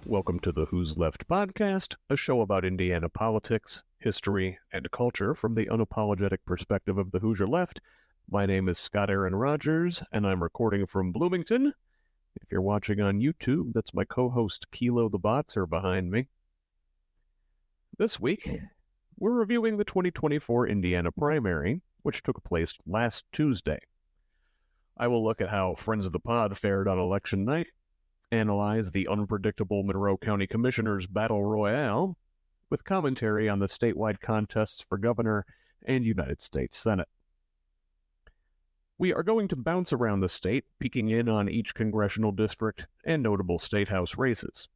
Welcome to the Who's Left podcast, a show about Indiana politics, history, and culture from the unapologetic perspective of the Hoosier left. My name is Scott Aaron Rogers, and I'm recording from Bloomington. If you're watching on YouTube, that's my co-host Kilo the Botzer behind me. This week, we're reviewing the 2024 Indiana primary, which took place last Tuesday. I will look at how Friends of the Pod fared on election night, analyze the unpredictable Monroe County Commissioners' Battle Royale, with commentary on the statewide contests for governor and United States Senate. We are going to bounce around the state, peeking in on each congressional district and notable statehouse races.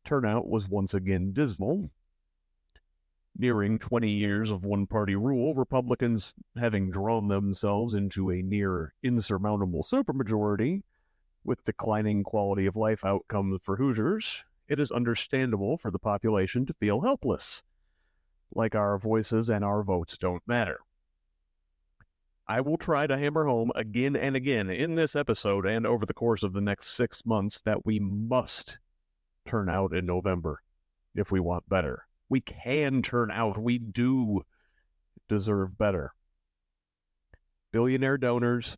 Turnout was once again dismal. Nearing 20 years of one-party rule, Republicans having drawn themselves into a near insurmountable supermajority, with declining quality of life outcomes for Hoosiers, it is understandable for the population to feel helpless, like our voices and our votes don't matter. I will try to hammer home again and again in this episode and over the course of the next 6 months that we must turn out in November if we want better. We can turn out. We do deserve better. Billionaire donors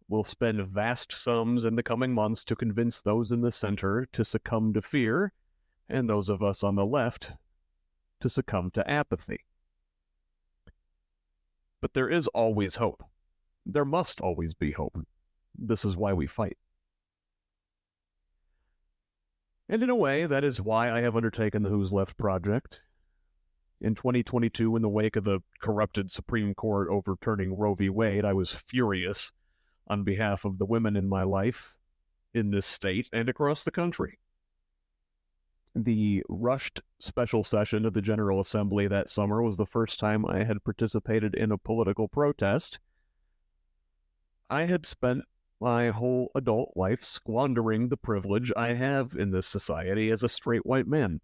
will spend vast sums in the coming months to convince those in the center to succumb to fear, and those of us on the left to succumb to apathy. But there is always hope. There must always be hope. This is why we fight. And in a way, that is why I have undertaken the Who's Left project. In 2022, in the wake of the corrupted Supreme Court overturning Roe v. Wade, I was furious on behalf of the women in my life, in this state, and across the country. The rushed special session of the General Assembly that summer was the first time I had participated in a political protest. I had spent my whole adult life squandering the privilege I have in this society as a straight white man.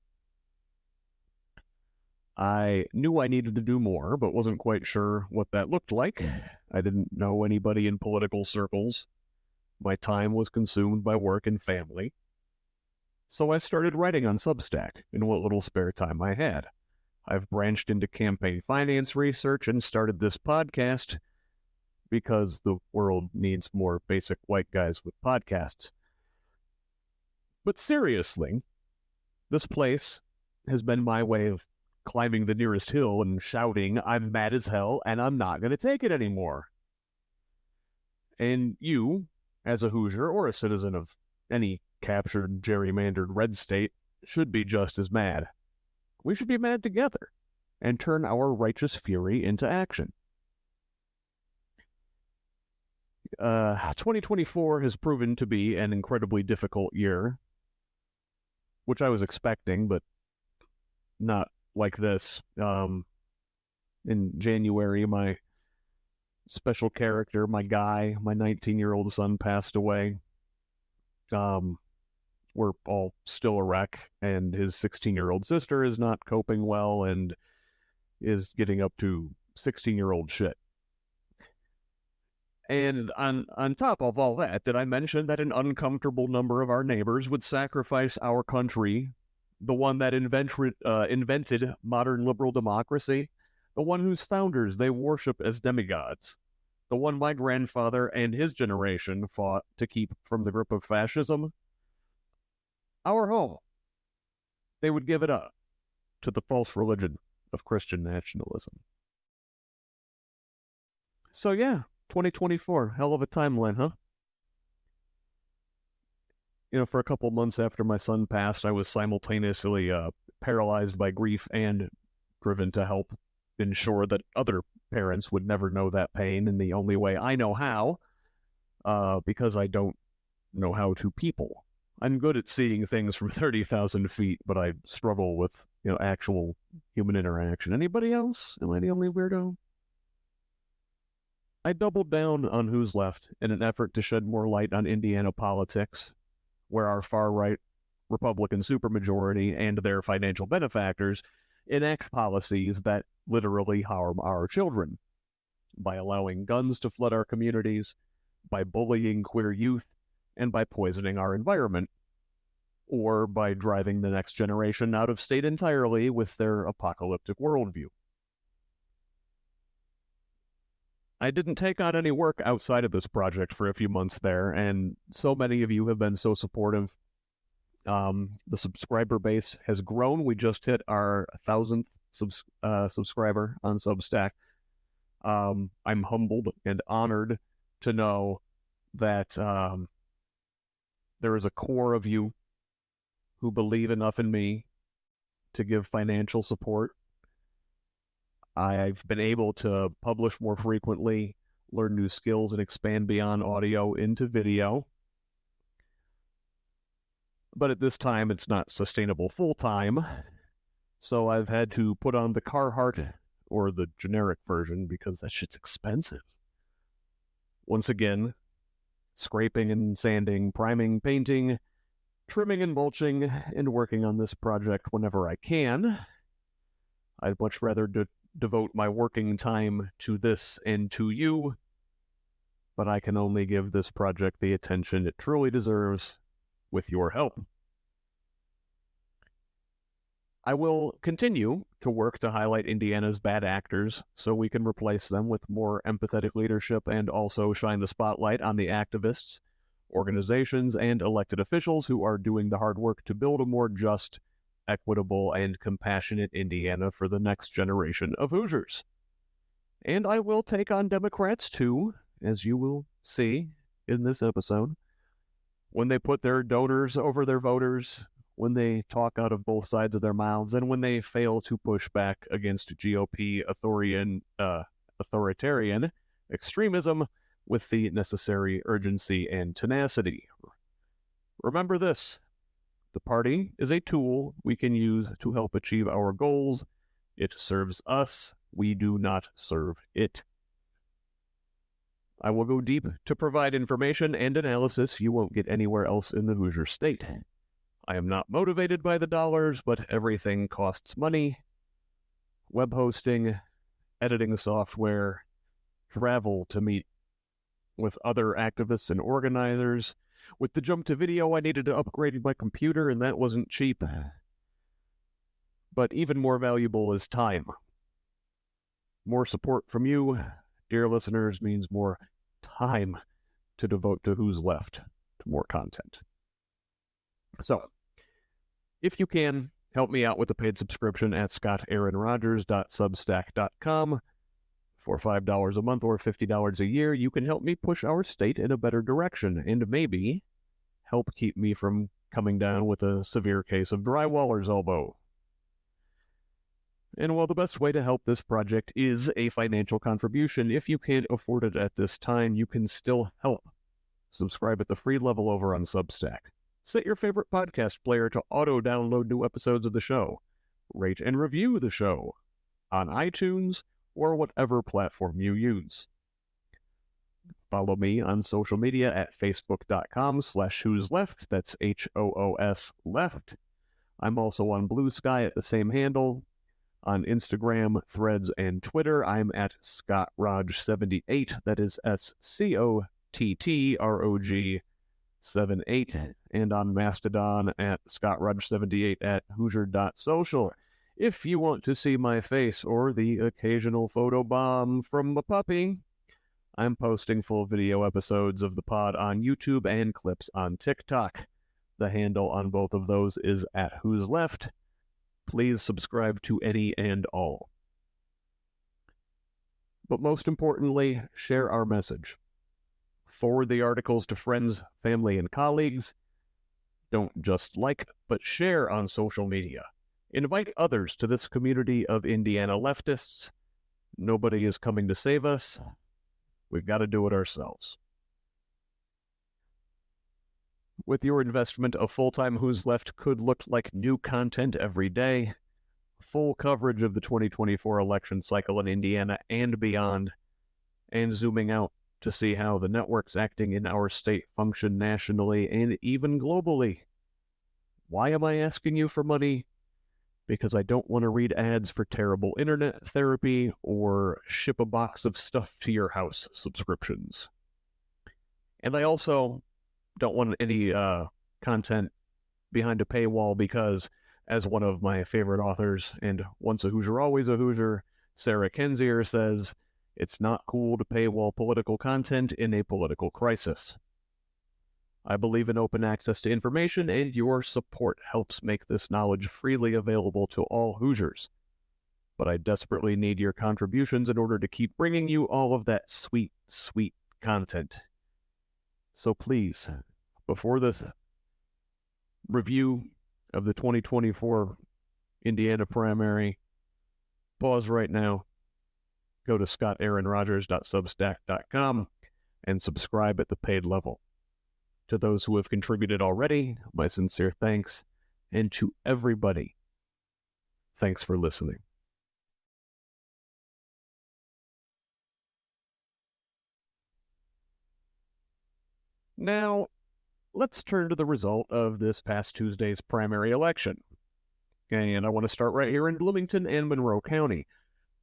I knew I needed to do more, but wasn't quite sure what that looked like. I didn't know anybody in political circles. My time was consumed by work and family. So I started writing on Substack in what little spare time I had. I've branched into campaign finance research and started this podcast because the world needs more basic white guys with podcasts. But seriously, this place has been my way of climbing the nearest hill and shouting, "I'm mad as hell, and I'm not going to take it anymore." And you, as a Hoosier or a citizen of any captured, gerrymandered red state, should be just as mad. We should be mad together and turn our righteous fury into action. 2024 has proven to be an incredibly difficult year, which I was expecting, but not like this. In January, my special character, my guy, my 19-year-old son passed away. We're all still a wreck, and his 16-year-old sister is not coping well and is getting up to 16-year-old shit. And on top of all that, did I mention that an uncomfortable number of our neighbors would sacrifice our country, the one that invented modern liberal democracy, the one whose founders they worship as demigods, the one my grandfather and his generation fought to keep from the grip of fascism? Our home. They would give it up to the false religion of Christian nationalism. So yeah, 2024, hell of a timeline, huh? You know, for a couple months after my son passed, I was simultaneously paralyzed by grief and driven to help ensure that other parents would never know that pain in the only way I know how, because I don't know how to people. I'm good at seeing things from 30,000 feet, but I struggle with, actual human interaction. Anybody else? Am I the only weirdo? I doubled down on Who's Left in an effort to shed more light on Indiana politics, where our far-right Republican supermajority and their financial benefactors enact policies that literally harm our children by allowing guns to flood our communities, by bullying queer youth, and by poisoning our environment. or by driving the next generation out of state entirely with their apocalyptic worldview. I didn't take on any work outside of this project for a few months there, and so many of you have been so supportive. The subscriber base has grown. We just hit our 1,000th subscriber on Substack. I'm humbled and honored to know that there is a core of you who believe enough in me to give financial support. I've been able to publish more frequently, learn new skills, and expand beyond audio into video. But at this time, it's not sustainable full-time, so I've had to put on the Carhartt, or the generic version, because that shit's expensive. Once again, scraping and sanding, priming, painting, trimming and mulching, and working on this project whenever I can. I'd much rather devote my working time to this and to you, but I can only give this project the attention it truly deserves with your help. I will continue to work to highlight Indiana's bad actors so we can replace them with more empathetic leadership and also shine the spotlight on the activists, organizations, and elected officials who are doing the hard work to build a more just, equitable, and compassionate Indiana for the next generation of Hoosiers. And I will take on Democrats too, as you will see in this episode, when they put their donors over their voters, when they talk out of both sides of their mouths, and when they fail to push back against GOP authoritarian extremism with the necessary urgency and tenacity. Remember this: the party is a tool we can use to help achieve our goals. It serves us. We do not serve it. I will go deep to provide information and analysis you won't get anywhere else in the Hoosier state. I am not motivated by the dollars, but everything costs money. Web hosting, editing software, travel to meet with other activists and organizers. With the jump to video, I needed to upgrade my computer, and that wasn't cheap. But even more valuable is time. More support from you, dear listeners, means more time to devote to Who's Left, to more content. So, if you can, help me out with a paid subscription at scottaaronrogers.substack.com. For $5 a month or $50 a year, you can help me push our state in a better direction and maybe help keep me from coming down with a severe case of drywaller's elbow. And while the best way to help this project is a financial contribution, if you can't afford it at this time, you can still help. Subscribe at the free level over on Substack. Set your favorite podcast player to auto-download new episodes of the show. Rate and review the show on iTunes or whatever platform you use. Follow me on social media at facebook.com/who's left. That's HOOS left. I'm also on Blue Sky at the same handle. On Instagram, Threads, and Twitter, I'm at ScottRog78. That is SCOTTROG78. And on Mastodon at ScottRog78 at Hoosier.social. If you want to see my face or the occasional photobomb from a puppy, I'm posting full video episodes of the pod on YouTube and clips on TikTok. The handle on both of those is at Who's Left. Please subscribe to any and all. But most importantly, share our message. Forward the articles to friends, family, and colleagues. Don't just like, but share on social media. Invite others to this community of Indiana leftists. Nobody is coming to save us. We've got to do it ourselves. With your investment, a full-time Who's Left could look like new content every day, full coverage of the 2024 election cycle in Indiana and beyond, and zooming out to see how the networks acting in our state function nationally and even globally. Why am I asking you for money? Because I don't want to read ads for terrible internet therapy or ship a box of stuff to your house subscriptions. And I also don't want any content behind a paywall because, as one of my favorite authors, and once a Hoosier, always a Hoosier, Sarah Kendzior says, it's not cool to paywall political content in a political crisis. I believe in open access to information, and your support helps make this knowledge freely available to all Hoosiers. But I desperately need your contributions in order to keep bringing you all of that sweet, sweet content. So please, before the review of the 2024 Indiana primary, pause right now, go to scottaaronrogers.substack.com and subscribe at the paid level. To those who have contributed already, my sincere thanks, and to everybody, thanks for listening. Now, let's turn to the result of this past Tuesday's primary election. And I want to start right here in Bloomington and Monroe County.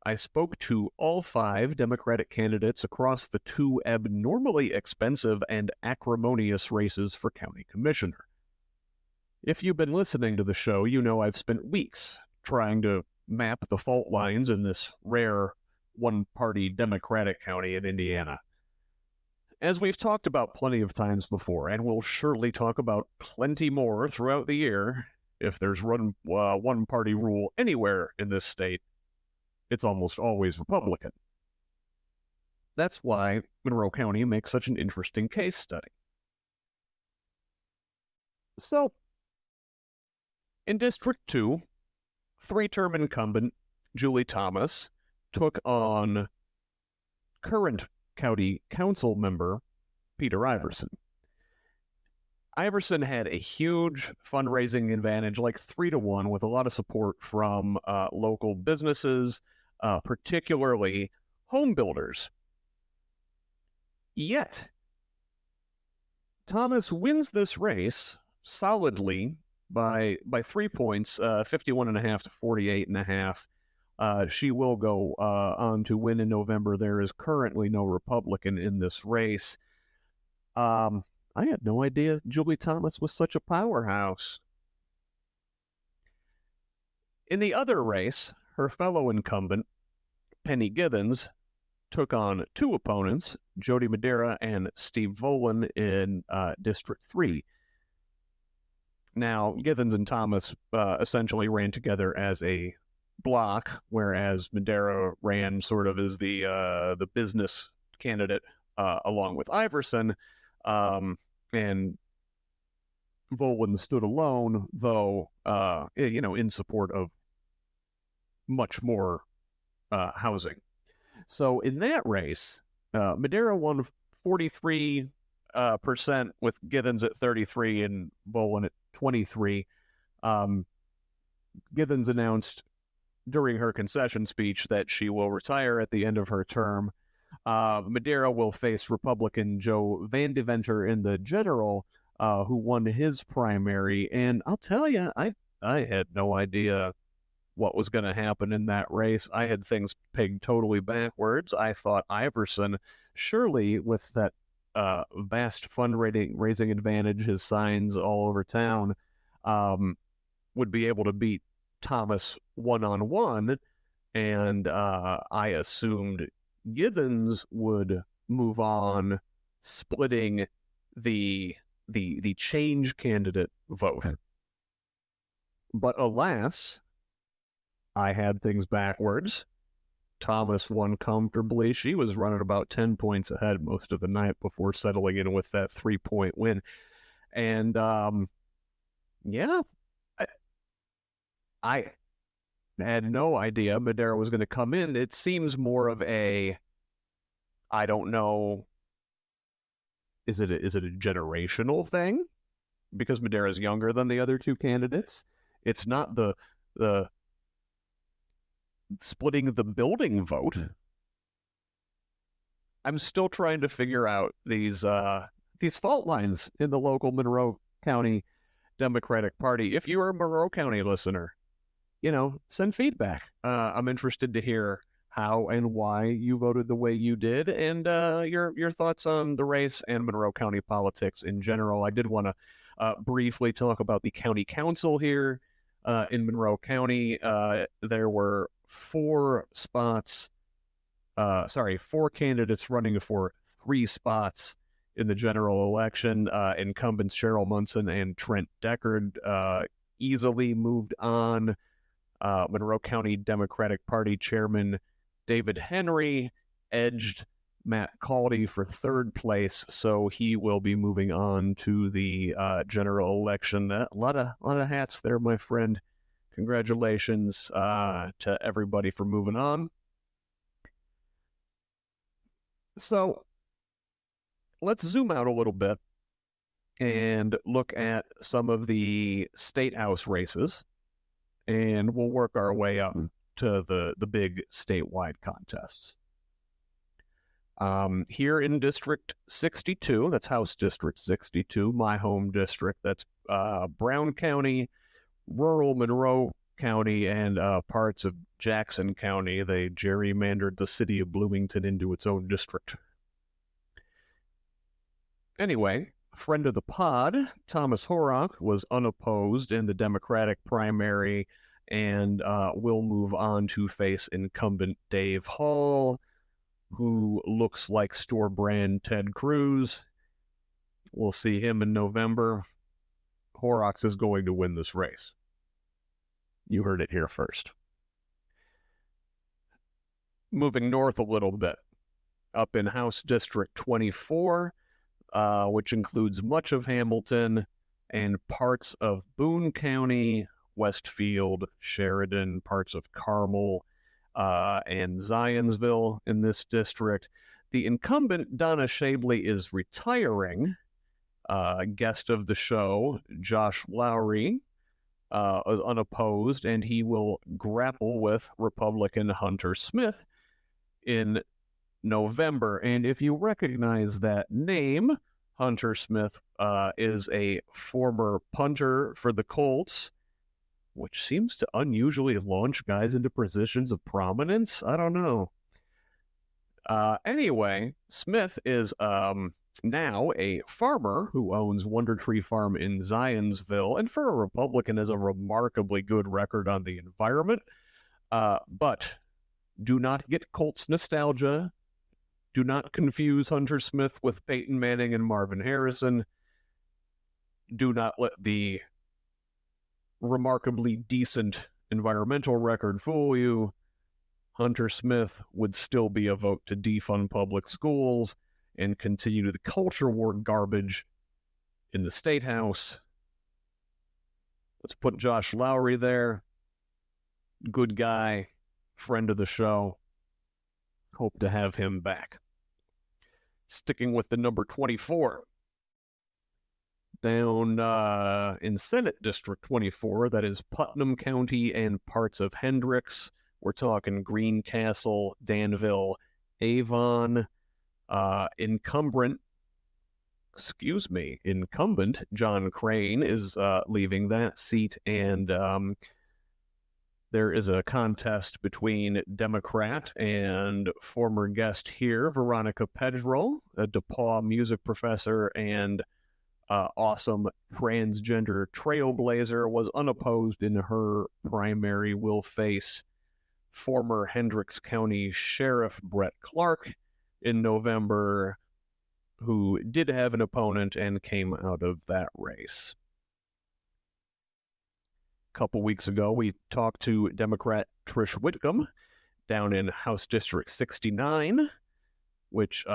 I spoke to all 5 Democratic candidates across the 2 abnormally expensive and acrimonious races for county commissioner. If you've been listening to the show, you know I've spent weeks trying to map the fault lines in this rare one-party Democratic county in Indiana. As we've talked about plenty of times before, and we'll surely talk about plenty more throughout the year, if there's one-party rule anywhere in this state, it's almost always Republican. That's why Monroe County makes such an interesting case study. So, in District 2, 3-term incumbent Julie Thomas took on current county council member Peter Iverson. Iverson had a huge fundraising advantage, like 3-1, with a lot of support from local businesses, particularly home builders. Yet, Thomas wins this race solidly by 3 points, 51.5 to 48.5. She will go on to win in November. There is currently no Republican in this race. I had no idea Julie Thomas was such a powerhouse. In the other race, her fellow incumbent, Penny Githens, took on 2 opponents, Jody Madera and Steve Volan, in District 3. Now, Githens and Thomas essentially ran together as a block, whereas Madera ran sort of as the business candidate along with Iverson, and Volan stood alone, though in support of much more housing. So in that race, Madera won 43% with Githens at 33 and Volan at 23. Githens announced during her concession speech that she will retire at the end of her term. Madera will face Republican Joe Van Deventer in the general, who won his primary. And I'll tell you, I had no idea what was going to happen in that race. I had things pegged totally backwards. I thought Iverson, surely with that vast fundraising advantage, his signs all over town, would be able to beat Thomas one-on-one, and I assumed Githens would move on, splitting the change candidate vote. But alas, I had things backwards. Thomas won comfortably. She was running about 10 points ahead most of the night before settling in with that 3-point win. And I had no idea Madera was going to come in. It seems more of a, I don't know, is it a generational thing? Because Madera is younger than the other 2 candidates. It's not the splitting the building vote. I'm still trying to figure out these fault lines in the local Monroe County Democratic Party. If you're a Monroe County listener, send feedback. I'm interested to hear how and why you voted the way you did, and your thoughts on the race and Monroe County politics in general. I did want to briefly talk about the county council here in Monroe County. There were four candidates running for 3 spots in the general election. Incumbents Cheryl Munson and Trent Deckard easily moved on. Monroe County Democratic Party Chairman David Henry edged Matt Caldy for 3rd place, so he will be moving on to the general election. A lot of hats there, my friend. Congratulations to everybody for moving on. So let's zoom out a little bit and look at some of the statehouse races, and we'll work our way up to the big statewide contests. Here in District 62, that's House District 62, my home district, that's Brown County, rural Monroe County, and parts of Jackson County. They gerrymandered the city of Bloomington into its own district. Anyway, a friend of the pod, Thomas Horrock, was unopposed in the Democratic primary and will move on to face incumbent Dave Hall, who looks like store brand Ted Cruz. We'll see him in November. Horrocks is going to win this race. You heard it here first. Moving north a little bit, up in House District 24, which includes much of Hamilton and parts of Boone County, Westfield, Sheridan, parts of Carmel, and Zionsville in this district. The incumbent, Donna Shabley, is retiring. Guest of the show, Josh Lowry, is unopposed, and he will grapple with Republican Hunter Smith in November. And if you recognize that name, Hunter Smith is a former punter for the Colts, which seems to unusually launch guys into positions of prominence. I don't know. Anyway, Smith is now a farmer who owns Wonder Tree Farm in Zionsville, and for a Republican has a remarkably good record on the environment. But do not get Colts nostalgia. Do not confuse Hunter Smith with Peyton Manning and Marvin Harrison. Do not let the remarkably decent environmental record fool you. Hunter Smith would still be a vote to defund public schools and continue the culture war garbage in the statehouse. Let's put Josh Lowry there. Good guy, friend of the show. Hope to have him back. Sticking with the number 24. Down in Senate District 24, that is Putnam County and parts of Hendricks. We're talking Greencastle, Danville, Avon. Incumbent John Crane is leaving that seat, and there is a contest between Democrat and former guest here, Veronica Pedrell, a DePaul music professor and awesome transgender trailblazer, was unopposed in her primary, will face former Hendricks County Sheriff Brett Clark in November, who did have an opponent and came out of that race. A couple weeks ago, we talked to Democrat Trish Whitcomb down in House District 69, which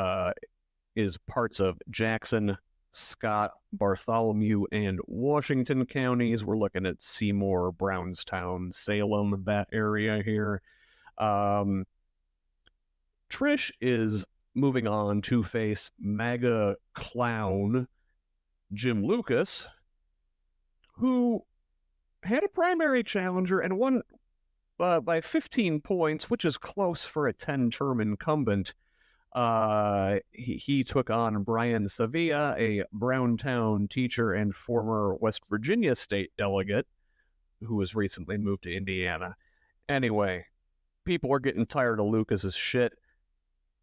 is parts of Jackson, Scott, Bartholomew, and Washington counties. We're looking at Seymour, Brownstown, Salem, that area here. Trish is moving on to face MAGA clown Jim Lucas, who had a primary challenger and won by 15 points, which is close for a 10-term incumbent. He took on Brian Sevilla, a Browntown teacher and former West Virginia state delegate who was recently moved to Indiana. Anyway, people are getting tired of Lucas's shit.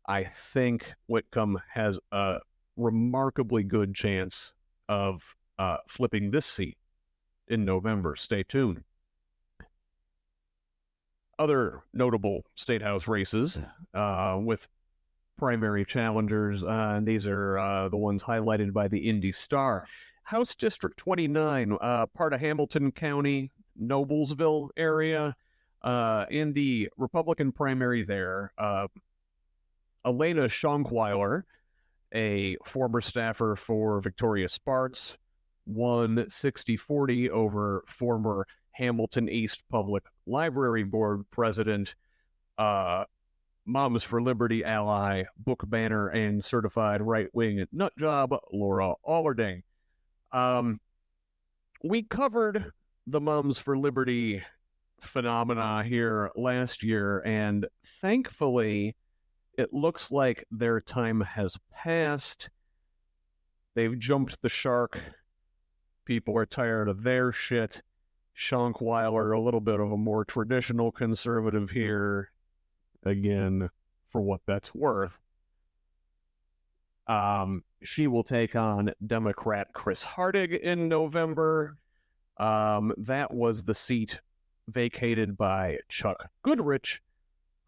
I think Whitcomb has a remarkably good chance of flipping this seat in November. Stay tuned. Other notable statehouse races with primary challengers, and these are the ones highlighted by the Indy Star. House District 29, part of Hamilton County, Noblesville area. In the Republican primary there, Elena Schonkweiler, a former staffer for Victoria Sparks, won 60-40 over former Hamilton East Public Library Board President, Moms for Liberty ally, book banner, and certified right-wing nutjob, Laura Allerding. We covered the Moms for Liberty phenomena here last year, and thankfully, it looks like their time has passed. They've jumped the shark. People are tired of their shit. Schonkweiler, a little bit of a more traditional conservative here, again, for what that's worth. She will take on Democrat Chris Hardig in November. That was the seat vacated by Chuck Goodrich,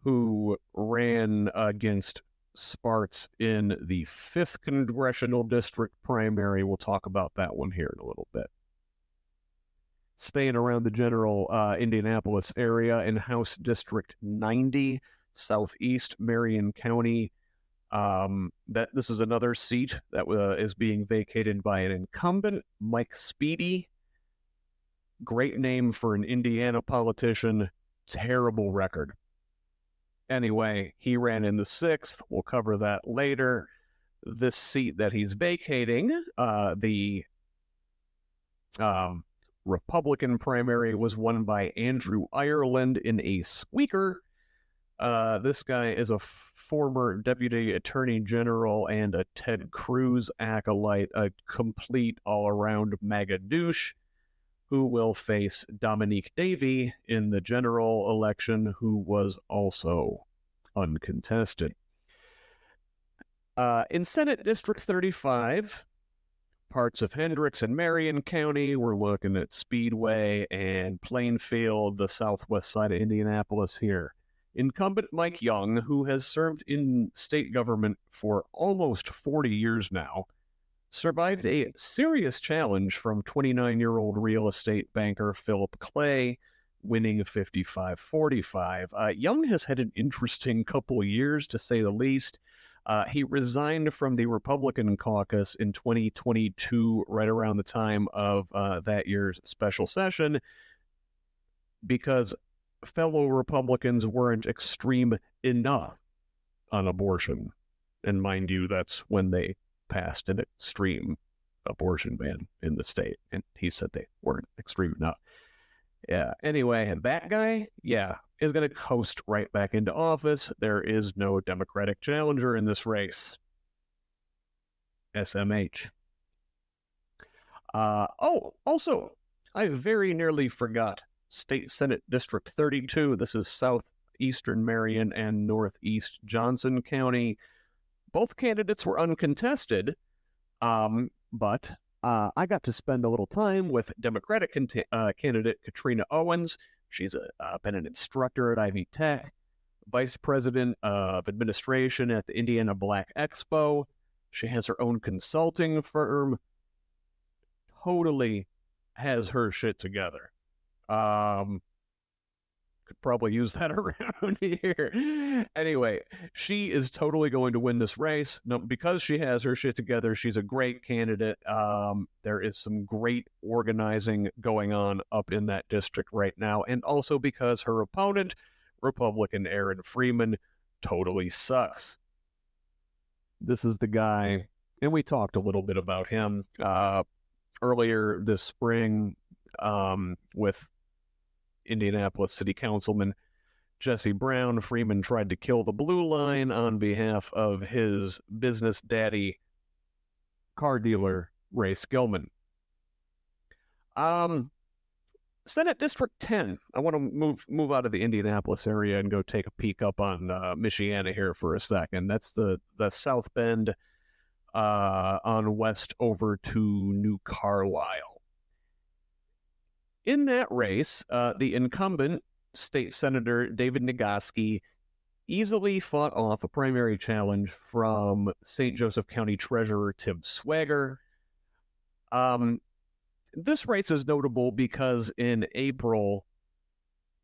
who ran against Sparks in the 5th Congressional District primary. We'll talk about that one here in a little bit. Staying around the general Indianapolis area in House District 90, Southeast Marion County. This is another seat that is being vacated by an incumbent, Mike Speedy. Great name for an Indiana politician. Terrible record. Anyway, he ran in the 6th. We'll cover that later. This seat that he's vacating, the Republican primary, was won by Andrew Ireland in a squeaker. This guy is a former deputy attorney general and a Ted Cruz acolyte, a complete all-around MAGA douche, who will face Dominique Davey in the general election, who was also uncontested. In Senate District 35, parts of Hendricks and Marion County, we're looking at Speedway and Plainfield, the southwest side of Indianapolis here. Incumbent Mike Young, who has served in state government for almost 40 years now, survived a serious challenge from 29-year-old real estate banker Philip Clay, winning 55-45. Young has had an interesting couple of years, to say the least. He resigned from the Republican caucus in 2022, right around the time of that year's special session, because fellow Republicans weren't extreme enough on abortion. And mind you, that's when they passed an extreme abortion ban in the state, and he said they weren't extreme enough. Yeah, anyway, that guy, is going to coast right back into office. There is no Democratic challenger in this race. SMH. Also, I very nearly forgot State Senate District 32. This is southeastern Marion and northeast Johnson County. Both candidates were uncontested, but I got to spend a little time with Democratic candidate Katrina Owens. She's been an instructor at Ivy Tech, vice president of administration at the Indiana Black Expo. She has her own consulting firm. Totally has her shit together. Could probably use that around here. Anyway, she is totally going to win this race. No, because she has her shit together, she's a great candidate. There is some great organizing going on up in that district right now. And also because her opponent, Republican Aaron Freeman, totally sucks. This is the guy, and we talked a little bit about him earlier this spring with Indianapolis City Councilman Jesse Brown. Freeman tried to kill the blue line on behalf of his business daddy, car dealer Ray Skillman. Senate District 10. I want to move out of the Indianapolis area and go take a peek up on Michiana here for a second. That's the South Bend on west over to New Carlisle. In that race, the incumbent State Senator David Nagoski easily fought off a primary challenge from St. Joseph County Treasurer Tim Swagger. This race is notable because in April,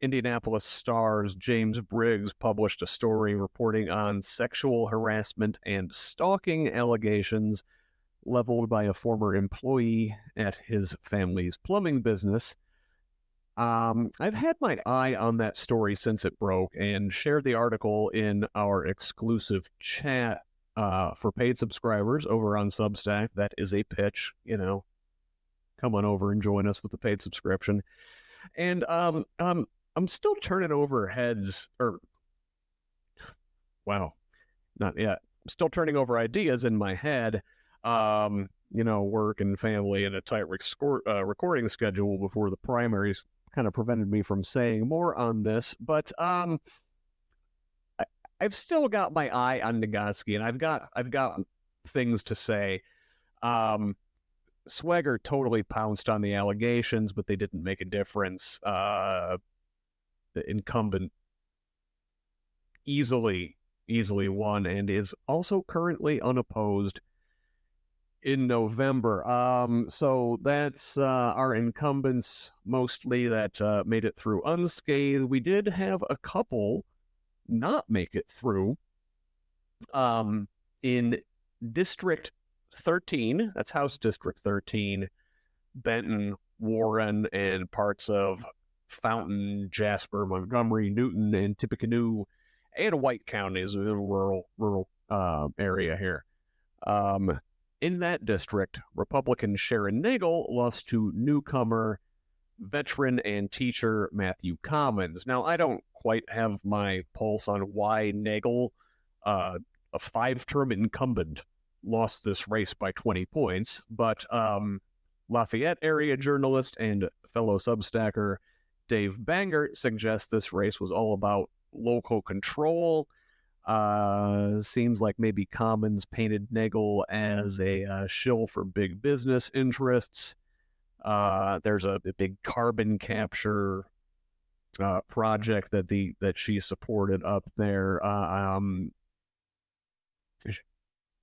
Indianapolis Star's James Briggs published a story reporting on sexual harassment and stalking allegations leveled by a former employee at his family's plumbing business. I've had my eye on that story since it broke and shared the article in our exclusive chat for paid subscribers over on Substack. That is a pitch, come on over and join us with the paid subscription. And I'm still turning over heads, not yet. I'm still turning over ideas in my head. Work and family and a tight recording schedule before the primaries kind of prevented me from saying more on this. But I've still got my eye on Nagoski, and I've got things to say. Swagger totally pounced on the allegations, but they didn't make a difference. The incumbent easily won and is also currently unopposed in November. So that's our incumbents mostly that made it through unscathed. We did have a couple not make it through. In District 13, that's House District 13, Benton, Warren, and parts of Fountain, Jasper, Montgomery, Newton, and Tippecanoe, and White counties, a rural area here. In that district, Republican Sharon Nagel lost to newcomer, veteran, and teacher Matthew Commons. Now, I don't quite have my pulse on why Nagel, a 5-term incumbent, lost this race by 20 points, but Lafayette area journalist and fellow Substacker Dave Bangert suggests this race was all about local control. Seems like maybe Commons painted Nagel as a shill for big business interests. There's a big carbon capture project that she supported up there.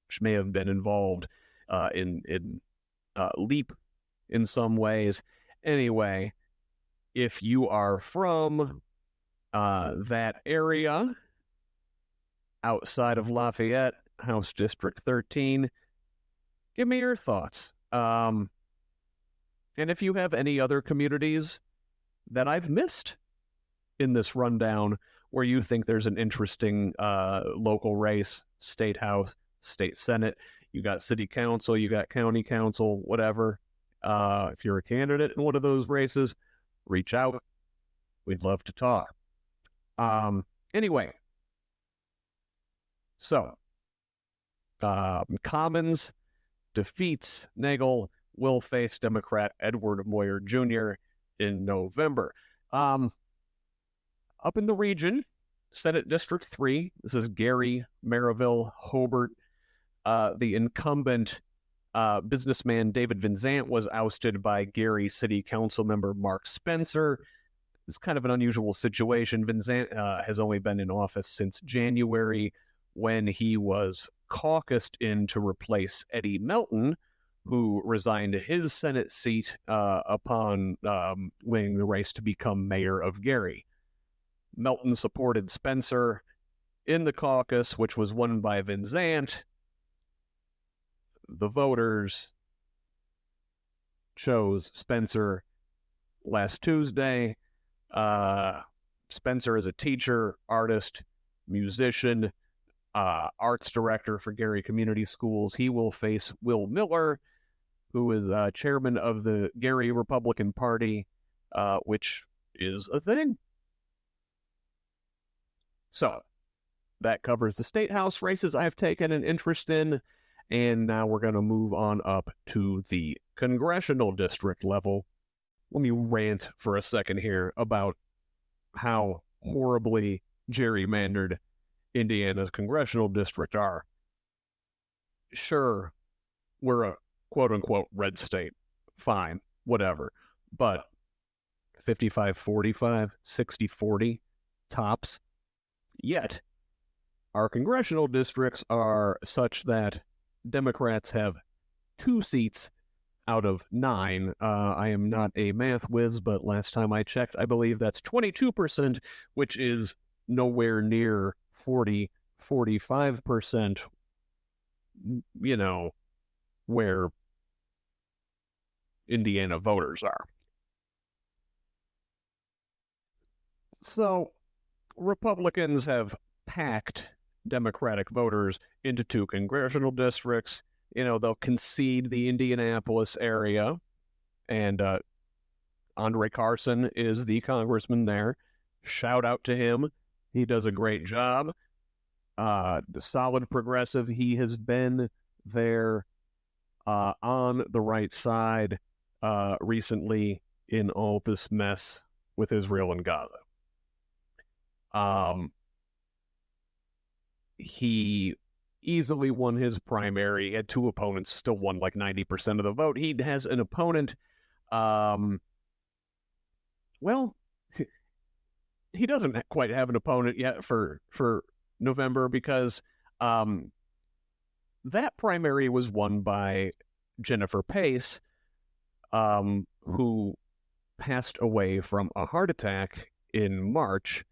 Which may have been involved in LEAP in some ways. Anyway, if you are from that area outside of Lafayette, House District 13, give me your thoughts. And if you have any other communities that I've missed in this rundown where you think there's an interesting local race, state house, state senate, you got city council, you got county council, whatever. If you're a candidate in one of those races, reach out. We'd love to talk. Anyway, so Commons defeats Nagel, will face Democrat Edward Moyer Jr. in November. Up in the region, Senate District 3, this is Gary, Maryville, Hobart. The incumbent businessman David Vinzant was ousted by Gary City Council member Mark Spencer. It's kind of an unusual situation. Vinzant has only been in office since January, when he was caucused in to replace Eddie Melton, who resigned his Senate seat upon winning the race to become mayor of Gary. Melton supported Spencer in the caucus, which was won by Vinzant. The voters chose Spencer last Tuesday. Spencer is a teacher, artist, musician, arts director for Gary Community Schools. He will face Will Miller, who is chairman of the Gary Republican Party, which is a thing. So, that covers the state house races I've taken an interest in, and now we're going to move on up to the congressional district level. let me rant for a second here about how horribly gerrymandered Indiana's congressional district are. Sure, we're a quote-unquote red state. Fine, whatever. But 55-45, 60-40, tops. Yet, our congressional districts are such that Democrats have 2 seats out of 9. I am not a math whiz, but last time I checked, I believe that's 22%, which is nowhere near 45%, where Indiana voters are. So, Republicans have packed Democratic voters into 2 congressional districts. They'll concede the Indianapolis area, and Andre Carson is the congressman there. Shout out to him. He does a great job. Solid progressive. He has been there on the right side recently in all this mess with Israel and Gaza. He easily won his primary. He had 2 opponents, still won like 90% of the vote. He has an opponent. Well, he doesn't quite have an opponent yet for November because that primary was won by Jennifer Pace, who passed away from a heart attack in March.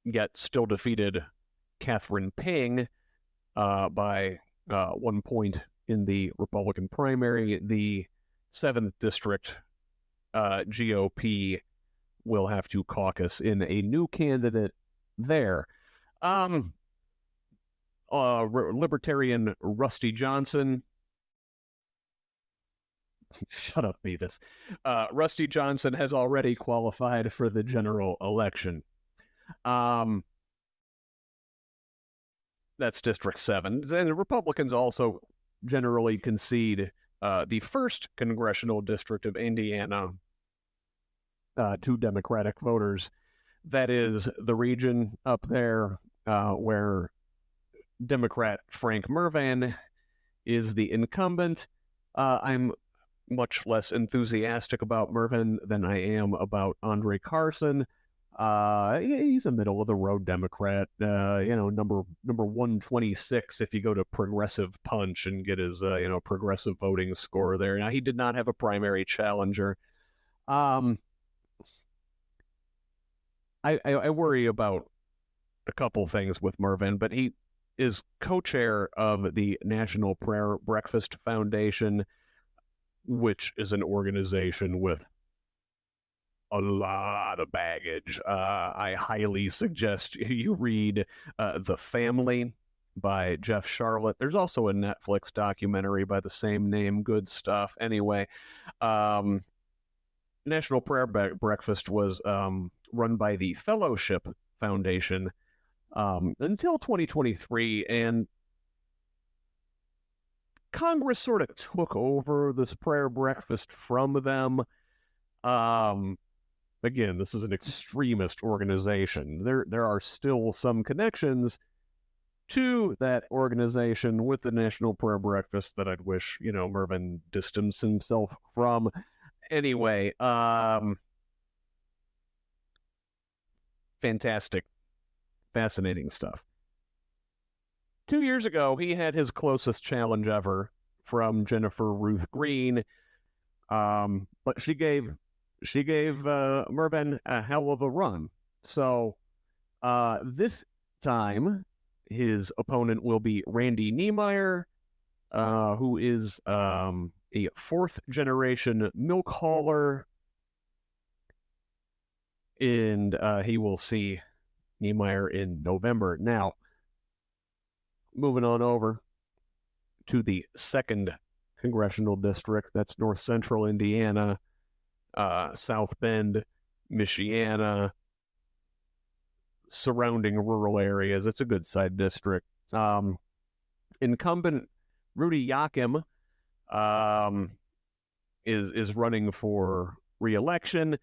Yet still defeated Catherine Ping by 1 point in the Republican primary. The 7th District GOP will have to caucus in a new candidate there. Libertarian Rusty Johnson. Shut up, Beavis. Rusty Johnson has already qualified for the general election. That's District 7. And Republicans also generally concede the 1st congressional district of Indiana to Democratic voters. That is the region up there where Democrat Frank Mervan is the incumbent. I'm much less enthusiastic about Mervan than I am about Andre Carson. He's a middle-of-the-road Democrat, number 126 if you go to Progressive Punch and get his, progressive voting score there. Now, he did not have a primary challenger. I worry about a couple things with Mervan, but he is co-chair of the National Prayer Breakfast Foundation, which is an organization with a lot of baggage. I highly suggest you read The Family by Jeff Sharlet. There's also a Netflix documentary by the same name. Good stuff. Anyway, National Prayer Breakfast was run by the Fellowship Foundation until 2023, and Congress sort of took over this prayer breakfast from them. Again, this is an extremist organization. There are still some connections to that organization with the National Prayer Breakfast that I'd wish, Mervan distanced himself from. Anyway, fantastic, fascinating stuff. 2 years ago, he had his closest challenge ever from Jennifer Ruth Green, but she gave Mervan a hell of a run. So this time, his opponent will be Randy Niemeyer, who is a 4th-generation milk hauler, and he will see Niemeyer in November. Now, moving on over to the 2nd congressional district, that's North Central Indiana, South Bend, Michiana, surrounding rural areas. It's a good side district. Incumbent Rudy Yakim is running for re-election.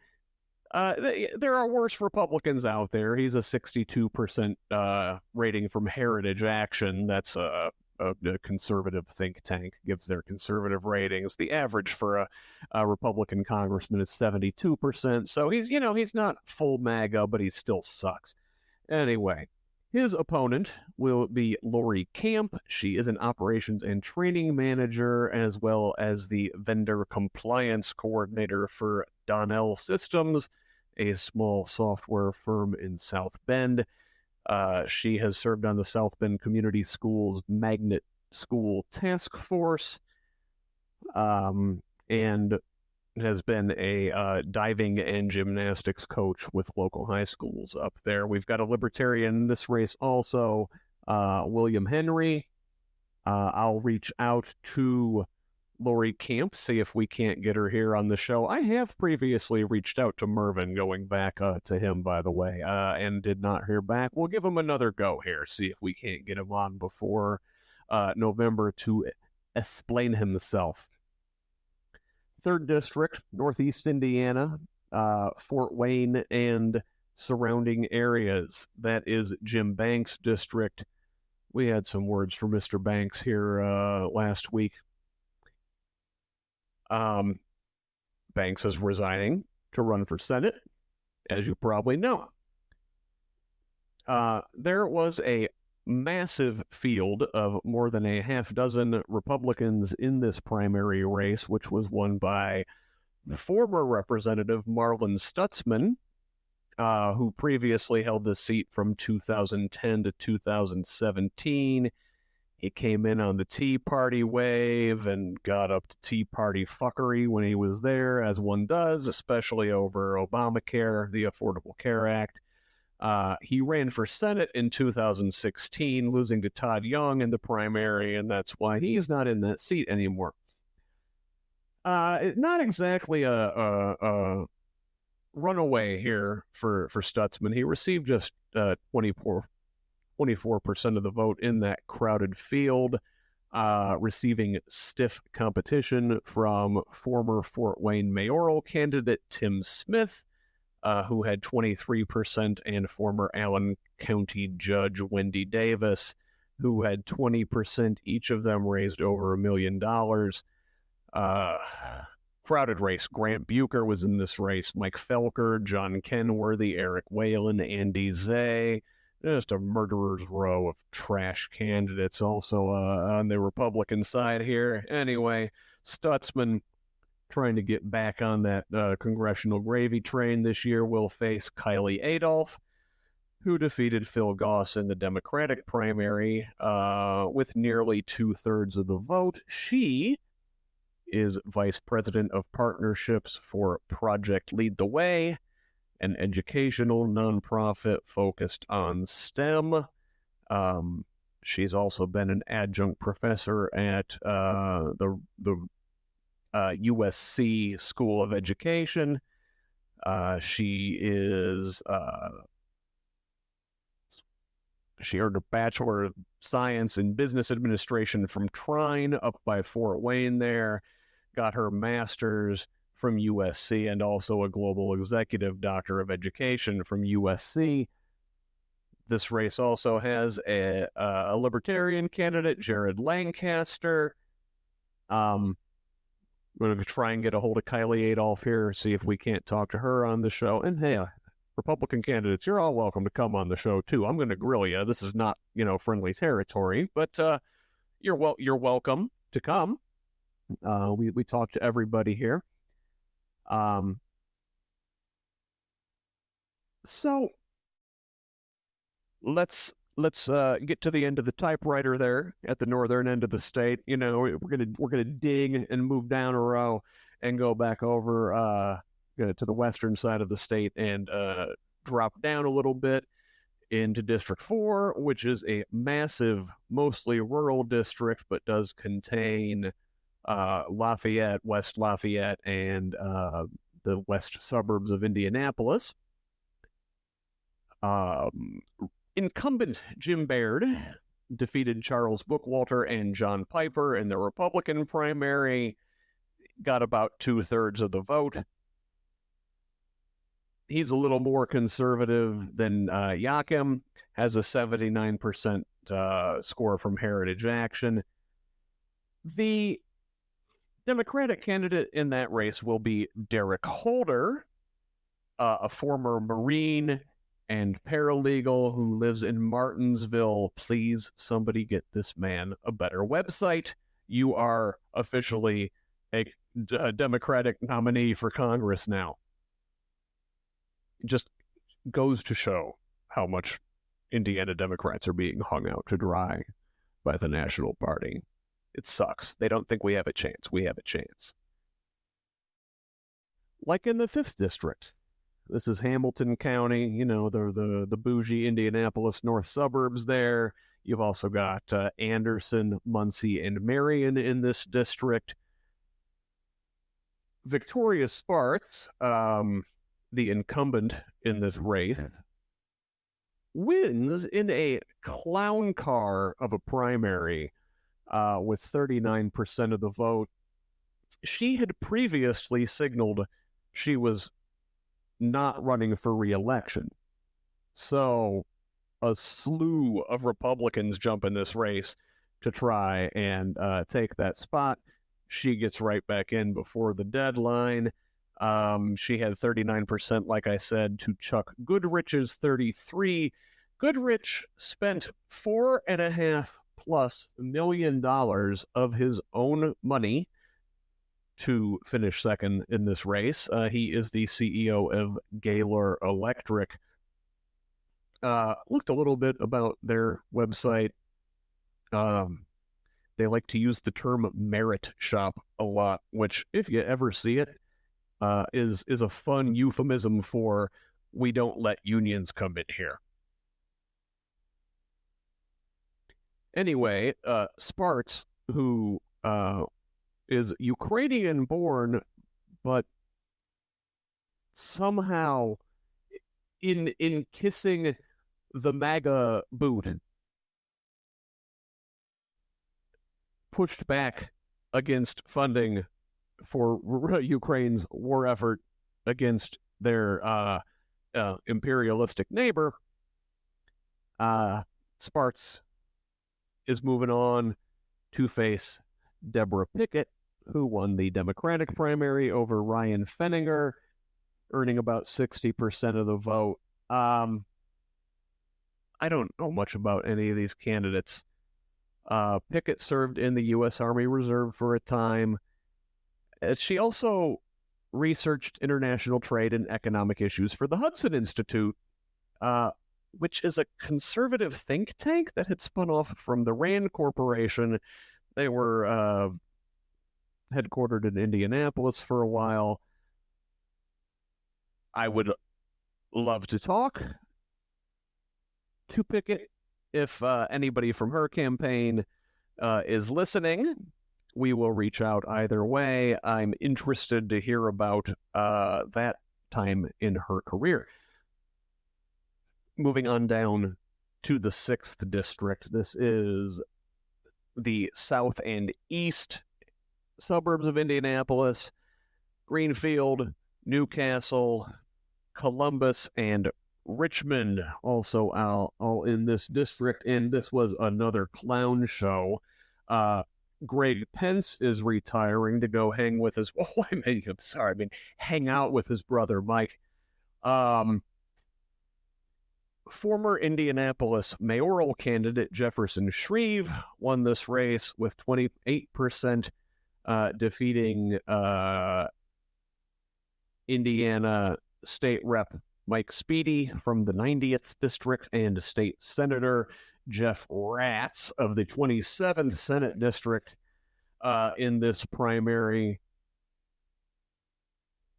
There are worse Republicans out there. He's a 62% rating from Heritage Action. That's a conservative think tank, gives their conservative ratings. The average for a Republican congressman is 72%. So he's not full MAGA, but he still sucks. Anyway, his opponent will be Lori Camp. She is an operations and training manager, as well as the vendor compliance coordinator for Donnell Systems, a small software firm in South Bend. She has served on the South Bend Community Schools Magnet School Task Force, and has been a diving and gymnastics coach with local high schools up there. We've got a libertarian in this race also, William Henry. I'll reach out to Lori Camp, see if we can't get her here on the show. I have previously reached out to Mervyn, going back to him, by the way, and did not hear back. We'll give him another go here, see if we can't get him on before November to explain himself. 3rd District, Northeast Indiana, Fort Wayne and surrounding areas. That is Jim Banks' district. We had some words from Mr. Banks here last week. Banks is resigning to run for Senate, as you probably know. There was a massive field of more than a half dozen Republicans in this primary race, which was won by former Representative Marlin Stutzman, who previously held the seat from 2010 to 2017. He came in on the Tea Party wave and got up to Tea Party fuckery when he was there, as one does, especially over Obamacare, the Affordable Care Act. He ran for Senate in 2016, losing to Todd Young in the primary, and that's why he's not in that seat anymore. Not exactly a runaway here for Stutzman. He received just 24% of the vote in that crowded field, receiving stiff competition from former Fort Wayne mayoral candidate Tim Smith, who had 23%, and former Allen County Judge Wendy Davis, who had 20%. Each of them raised over $1 million. Crowded race. Grant Bucher was in this race. Mike Felker, John Kenworthy, Eric Whalen, Andy Zay. Just a murderer's row of trash candidates also on the Republican side here. Anyway, Stutzman, trying to get back on that congressional gravy train this year, will face Kylie Adolph, who defeated Phil Goss in the Democratic primary with nearly 2/3 of the vote. She is vice president of partnerships for Project Lead the Way, an educational nonprofit focused on STEM. She's also been an adjunct professor at the USC School of Education. She earned a Bachelor of Science in Business Administration from Trine up by Fort Wayne there, got her master's from USC, and also a Global Executive Doctor of Education from USC. This race also has a Libertarian candidate, Jared Lancaster. I'm going to try and get a hold of Kylie Adolph here, see if we can't talk to her on the show. And hey, Republican candidates, you're all welcome to come on the show too. I'm going to grill you. This is not, friendly territory, but you're welcome to come. We talk to everybody here. So let's get to the end of the typewriter there at the northern end of the state. We're gonna dig and move down a row and go back over to the western side of the state and drop down a little bit into District 4, which is a massive, mostly rural district, but does contain Lafayette, West Lafayette, and the west suburbs of Indianapolis. Incumbent Jim Baird defeated Charles Bookwalter and John Piper in the Republican primary. got about 2/3 of the vote. He's a little more conservative than Yakim, has a 79% score from Heritage Action. The Democratic candidate in that race will be Derek Holder, a former Marine and paralegal who lives in Martinsville. Please, somebody get this man a better website. You are officially a Democratic nominee for Congress now. It just goes to show how much Indiana Democrats are being hung out to dry by the National Party. It sucks. They don't think we have a chance. We have a chance. Like in the 5th District. This is Hamilton County, the bougie Indianapolis north suburbs there. You've also got Anderson, Muncie, and Marion in this district. Victoria Sparks, the incumbent in this race, wins in a clown car of a primary with 39% of the vote. She had previously signaled she was not running for re-election. So a slew of Republicans jump in this race to try and take that spot. She gets right back in before the deadline. She had 39%, like I said, to Chuck Goodrich's 33%. Goodrich spent $4.5+ million of his own money to finish second in this race. He is the CEO of Gaylor Electric. Looked a little bit about their website. They like to use the term merit shop a lot, which, if you ever see it, is a fun euphemism for we don't let unions come in here. Anyway, Sparks, who is Ukrainian-born, but somehow in kissing the MAGA boot, pushed back against funding for Ukraine's war effort against their imperialistic neighbor. Sparks is moving on to face Deborah Pickett, who won the Democratic primary over Ryan Fenninger, earning about 60% of the vote. I don't know much about any of these candidates. Pickett served in the U.S. Army Reserve for a time. She also researched international trade and economic issues for the Hudson Institute, which is a conservative think tank that had spun off from the Rand Corporation. They were headquartered in Indianapolis for a while. I would love to talk to Pickett if anybody from her campaign is listening. We will reach out either way. I'm interested to hear about that time in her career. Moving on down to the 6th District. This is the south and east suburbs of Indianapolis. Greenfield, Newcastle, Columbus, and Richmond also all in this district. And this was another clown show. Greg Pence is retiring to go hang with his... hang out with his brother, Mike. Former Indianapolis mayoral candidate Jefferson Shreve won this race with 28%, defeating Indiana State Rep Mike Speedy from the 90th District and State Senator Jeff Ratz of the 27th Senate District in this primary.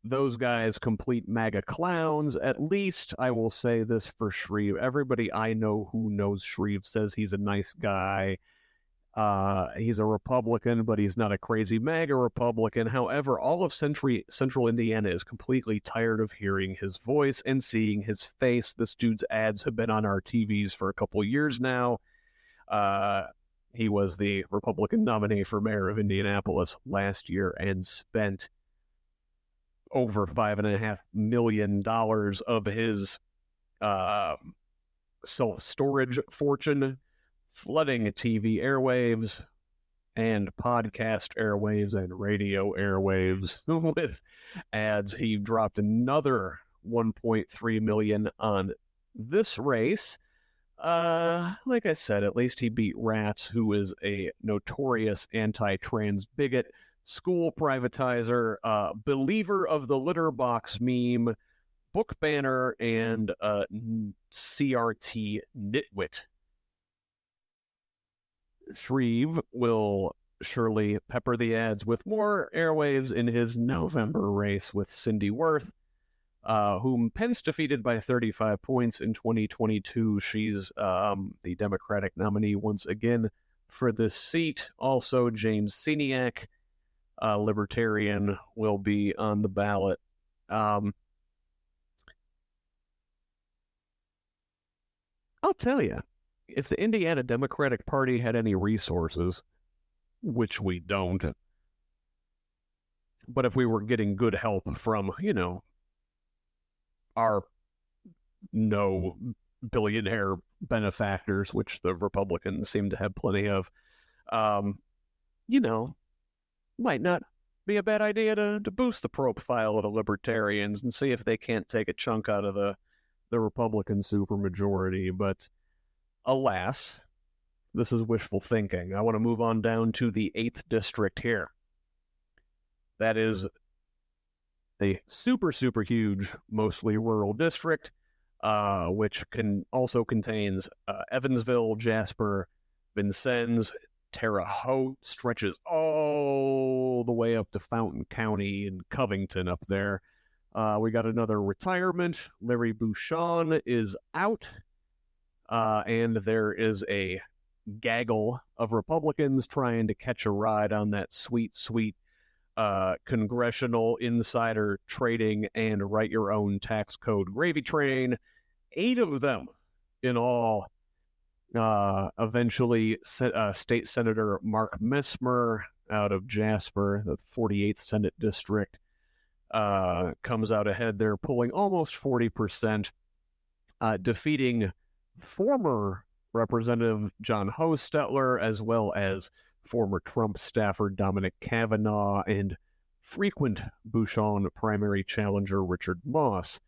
Those guys complete MAGA clowns. At least I will say this for Shreve. Everybody I know who knows Shreve says he's a nice guy. He's a Republican, but he's not a crazy MAGA Republican. However, all of Central Indiana is completely tired of hearing his voice and seeing his face. This dude's ads have been on our TVs for a couple years now. He was the Republican nominee for mayor of Indianapolis last year and spent over $5.5 million of his self-storage fortune flooding TV airwaves and podcast airwaves and radio airwaves with ads. He dropped another $1.3 million on this race. Like I said, at least he beat Rats, who is a notorious anti-trans bigot, school privatizer, believer of the litter box meme, book banner, and CRT nitwit. Shreve will surely pepper the ads with more airwaves in his November race with Cindy Worth, whom Pence defeated by 35 points in 2022. She's the Democratic nominee once again for this seat. Also, James Siniak, Libertarian, will be on the ballot. I'll tell you, if the Indiana Democratic Party had any resources, which we don't, but if we were getting good help from, our no billionaire benefactors, which the Republicans seem to have plenty of, might not be a bad idea to boost the profile of the Libertarians and see if they can't take a chunk out of the Republican supermajority. But alas, this is wishful thinking. I want to move on down to the 8th district here. That is a super, super huge, mostly rural district, which also contains Evansville, Jasper, Vincennes, Terre Haute, stretches all the way up to Fountain County and Covington up there. We got another retirement. Larry Bouchon is out. And there is a gaggle of Republicans trying to catch a ride on that sweet, sweet congressional insider trading and write your own tax code gravy train. 8 of them in all. Eventually, State Senator Mark Messmer out of Jasper, the 48th Senate District, comes out ahead there, pulling almost 40%, defeating former Representative John Hostetler, as well as former Trump staffer Dominic Kavanaugh and frequent Bouchon primary challenger Richard Moss.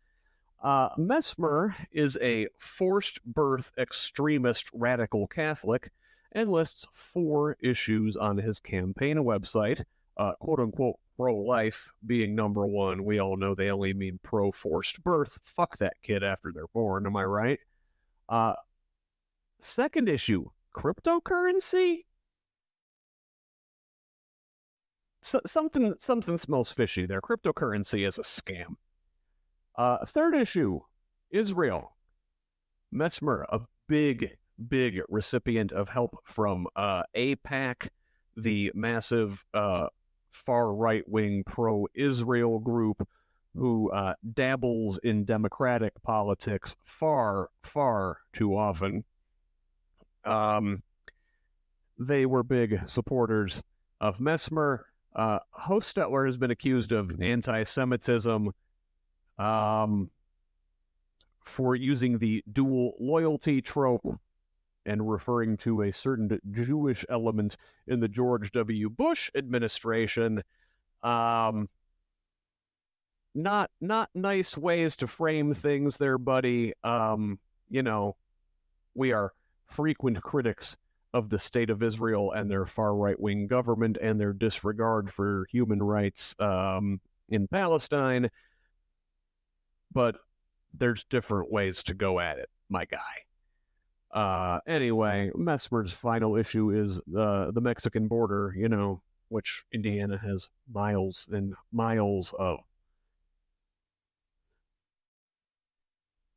Messmer is a forced birth extremist radical Catholic and lists 4 issues on his campaign website, quote-unquote pro-life being number 1. We all know they only mean pro-forced birth. Fuck that kid after they're born, am I right? Second issue, cryptocurrency? Something smells fishy there. Cryptocurrency is a scam. Third issue, Israel. Messmer, a big recipient of help from AIPAC, the massive far right-wing pro-Israel group who dabbles in democratic politics far too often. They were big supporters of Messmer. Hostetler has been accused of anti-Semitism for using the dual loyalty trope and referring to a certain Jewish element in the George W. Bush administration. Not nice ways to frame things there, buddy. We are frequent critics of the state of Israel and their far right-wing government and their disregard for human rights in Palestine. But there's different ways to go at it, my guy. Anyway, Messmer's final issue is the Mexican border, which Indiana has miles and miles of.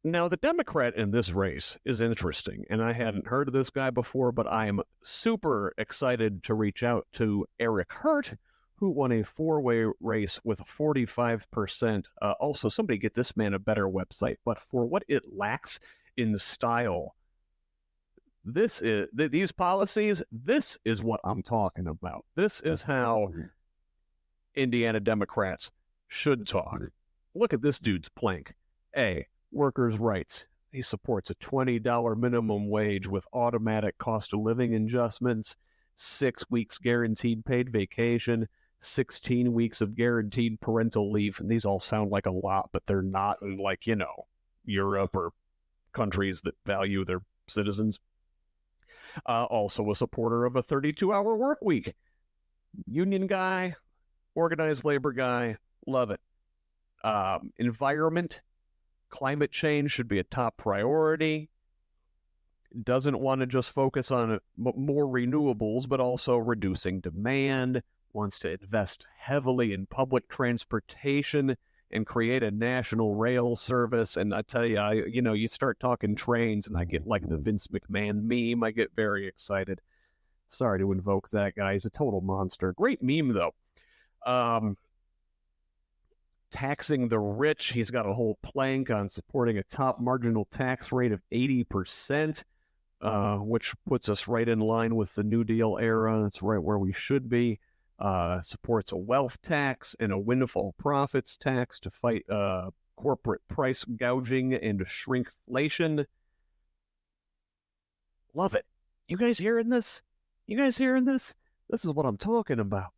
Now, the Democrat in this race is interesting, and I hadn't heard of this guy before, but I am super excited to reach out to Eric Hurt, who won a 4-way race with 45%. Also, somebody get this man a better website, but for what it lacks in style, these policies. This is what I'm talking about. This is how Indiana Democrats should talk. Look at this dude's plank. A, workers' rights. He supports a $20 minimum wage with automatic cost of living adjustments, 6 weeks guaranteed paid vacation, 16 weeks of guaranteed parental leave. And these all sound like a lot, but they're not in, like, Europe or countries that value their citizens. Also a supporter of a 32-hour work week. Union guy, organized labor guy, love it. Environment, climate change should be a top priority. Doesn't want to just focus on more renewables, but also reducing demand. Wants to invest heavily in public transportation and create a national rail service. And I tell you, you start talking trains, and I get like the Vince McMahon meme. I get very excited. Sorry to invoke that guy. He's a total monster. Great meme, though. Taxing the rich. He's got a whole plank on supporting a top marginal tax rate of 80%, which puts us right in line with the New Deal era. That's right where we should be. Supports a wealth tax and a windfall profits tax to fight corporate price gouging and shrinkflation. Love it. You guys hearing this? This is what I'm talking about.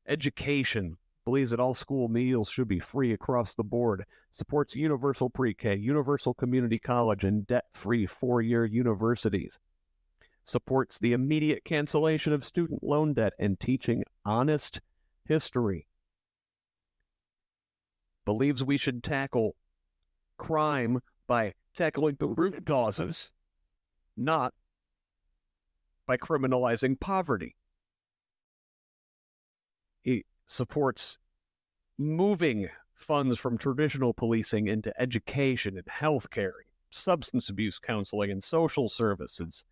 Education. Believes that all school meals should be free across the board. Supports universal pre-K, universal community college, and debt-free 4-year universities. Supports the immediate cancellation of student loan debt and teaching honest history. Believes we should tackle crime by tackling the root causes, not by criminalizing poverty. He supports moving funds from traditional policing into education and healthcare, substance abuse counseling, and social services.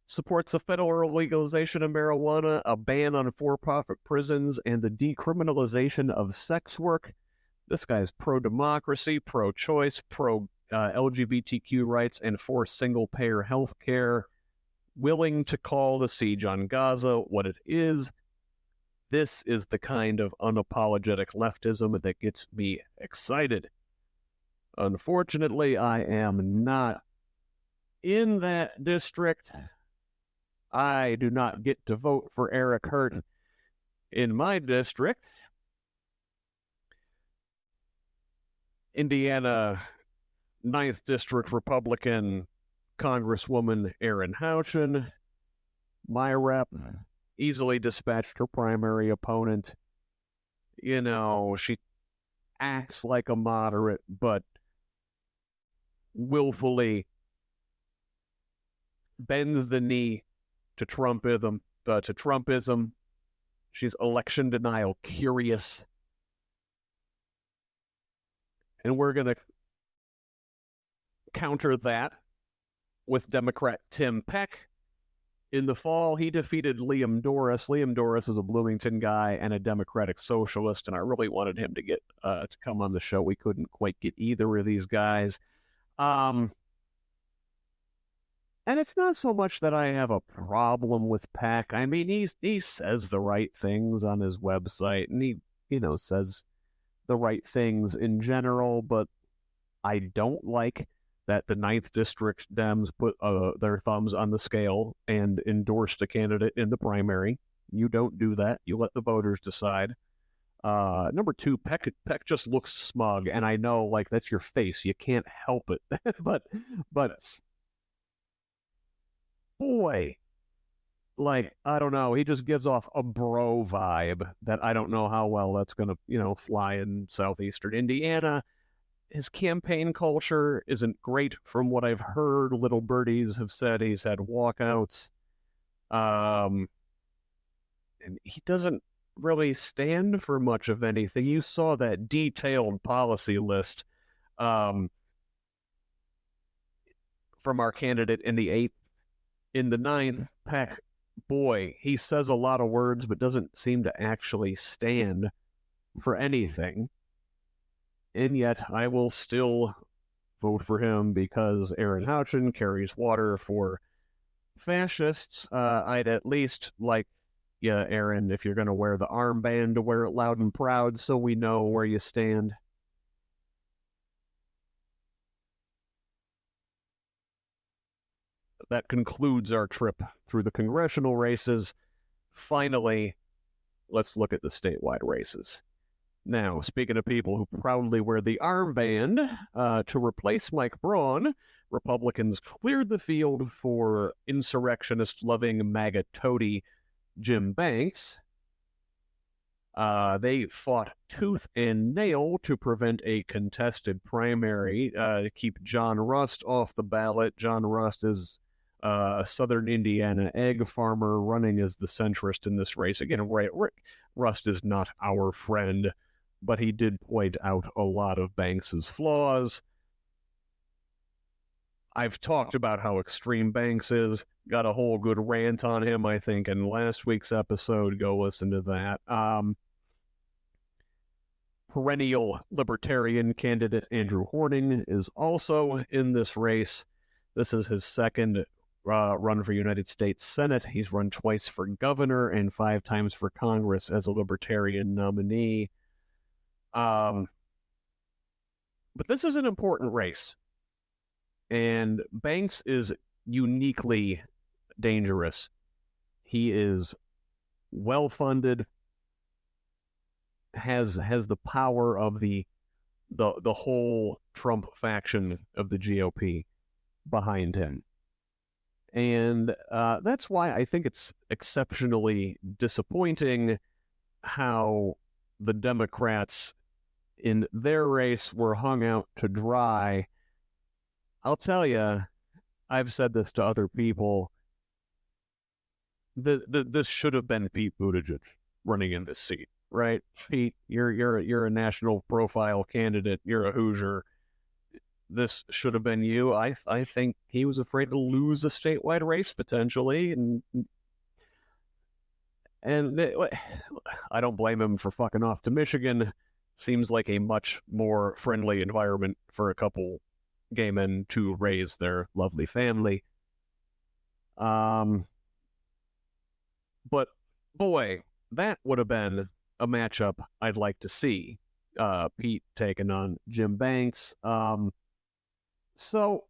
Supports the federal legalization of marijuana, a ban on for-profit prisons, and the decriminalization of sex work. This guy's pro-democracy, pro-choice, pro-LGBTQ rights, and for single-payer health care. Willing to call the siege on Gaza what it is. This is the kind of unapologetic leftism that gets me excited. Unfortunately, I am not in that district. I do not get to vote for Eric Hurt in my district. Indiana 9th District Republican Congresswoman Erin Houchin, my rep, easily dispatched her primary opponent. She acts like a moderate, but willfully bends the knee to Trumpism. She's election denial curious. And we're going to counter that with Democrat Tim Peck. In the fall, he defeated Liam Doris. Liam Doris is a Bloomington guy and a Democratic socialist, and I really wanted him to get to come on the show. We couldn't quite get either of these guys. And it's not so much that I have a problem with Peck. I mean, he says the right things on his website, and he says the right things in general, but I don't like that the 9th District Dems put their thumbs on the scale and endorsed a candidate in the primary. You don't do that. You let the voters decide. Number 2, Peck just looks smug, and I know, like, that's your face. You can't help it. but boy, like, I don't know. He just gives off a bro vibe that I don't know how well that's going to, fly in southeastern Indiana. His campaign culture isn't great from what I've heard. Little birdies have said he's had walkouts. And he doesn't really stand for much of anything. You saw that detailed policy list from our candidate in the 8th. In the 9th, Peck, boy, he says a lot of words but doesn't seem to actually stand for anything. And yet, I will still vote for him because Erin Houchin carries water for fascists. I'd at least like, yeah, Aaron, if you're going to wear the armband, to wear it loud and proud so we know where you stand. That concludes our trip through the congressional races. Finally, let's look at the statewide races. Now, speaking of people who proudly wear the armband, to replace Mike Braun, Republicans cleared the field for insurrectionist-loving MAGA toady Jim Banks. They fought tooth and nail to prevent a contested primary, to keep John Rust off the ballot. John Rust is a southern Indiana egg farmer running as the centrist in this race. Again, Rust is not our friend, but he did point out a lot of Banks's flaws. I've talked about how extreme Banks is. Got a whole good rant on him, I think, in last week's episode. Go listen to that. Perennial libertarian candidate Andrew Horning is also in this race. This is his second run for United States Senate. He's run twice for governor and 5 times for Congress as a libertarian nominee. But this is an important race. And Banks is uniquely dangerous. He is well-funded, has the power of the whole Trump faction of the GOP behind him. And that's why I think it's exceptionally disappointing how the Democrats in their race were hung out to dry. I'll tell you, I've said this to other people, this should have been Pete Buttigieg running in this seat, right? Pete, you're a national profile candidate. You're a Hoosier. This should have been you. I think he was afraid to lose a statewide race potentially, and I don't blame him for fucking off to Michigan. Seems like a much more friendly environment for a couple gay men to raise their lovely family. But boy, that would have been a matchup I'd like to see. Pete taking on Jim Banks. So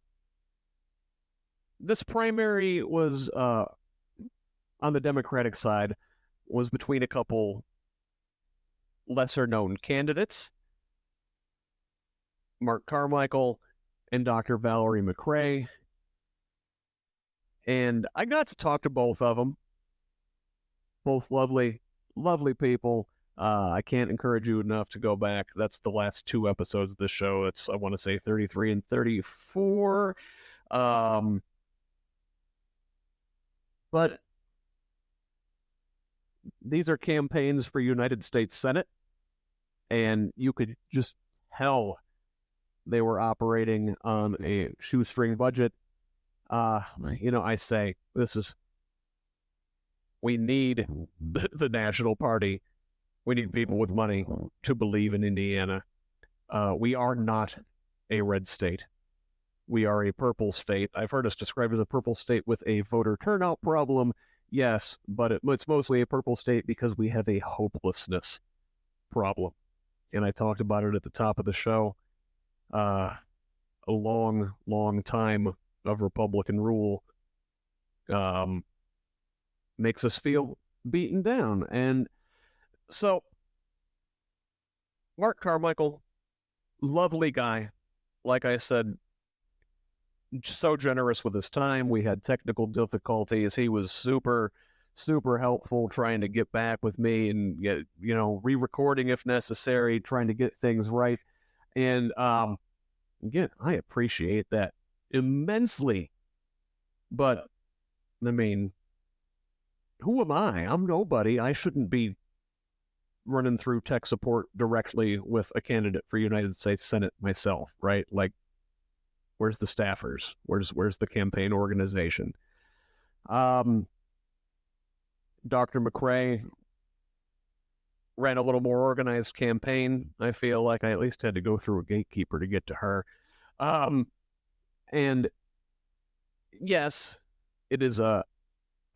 this primary was on the Democratic side was between a couple lesser-known candidates, Mark Carmichael and Dr. Valerie McRae. And I got to talk to both of them. Both lovely, lovely people. I can't encourage you enough to go back. That's the last 2 episodes of the show. It's, I want to say, 33 and 34. But these are campaigns for United States Senate, and you could just tell they were operating on a shoestring budget. I say we need the National Party. We need people with money to believe in Indiana. We are not a red state. We are a purple state. I've heard us described as a purple state with a voter turnout problem. Yes, but it's mostly a purple state because we have a hopelessness problem. And I talked about it at the top of the show. A long, long time of Republican rule makes us feel beaten down. And so, Mark Carmichael, lovely guy. Like I said, so generous with his time. We had technical difficulties. He was super, super helpful trying to get back with me and get, re-recording if necessary, trying to get things right. And again, I appreciate that immensely. But, I mean, who am I? I'm nobody. I shouldn't be running through tech support directly with a candidate for United States Senate myself, right? Like, where's the staffers? Where's the campaign organization? Dr. McRae ran a little more organized campaign. I feel like I at least had to go through a gatekeeper to get to her. And yes, it is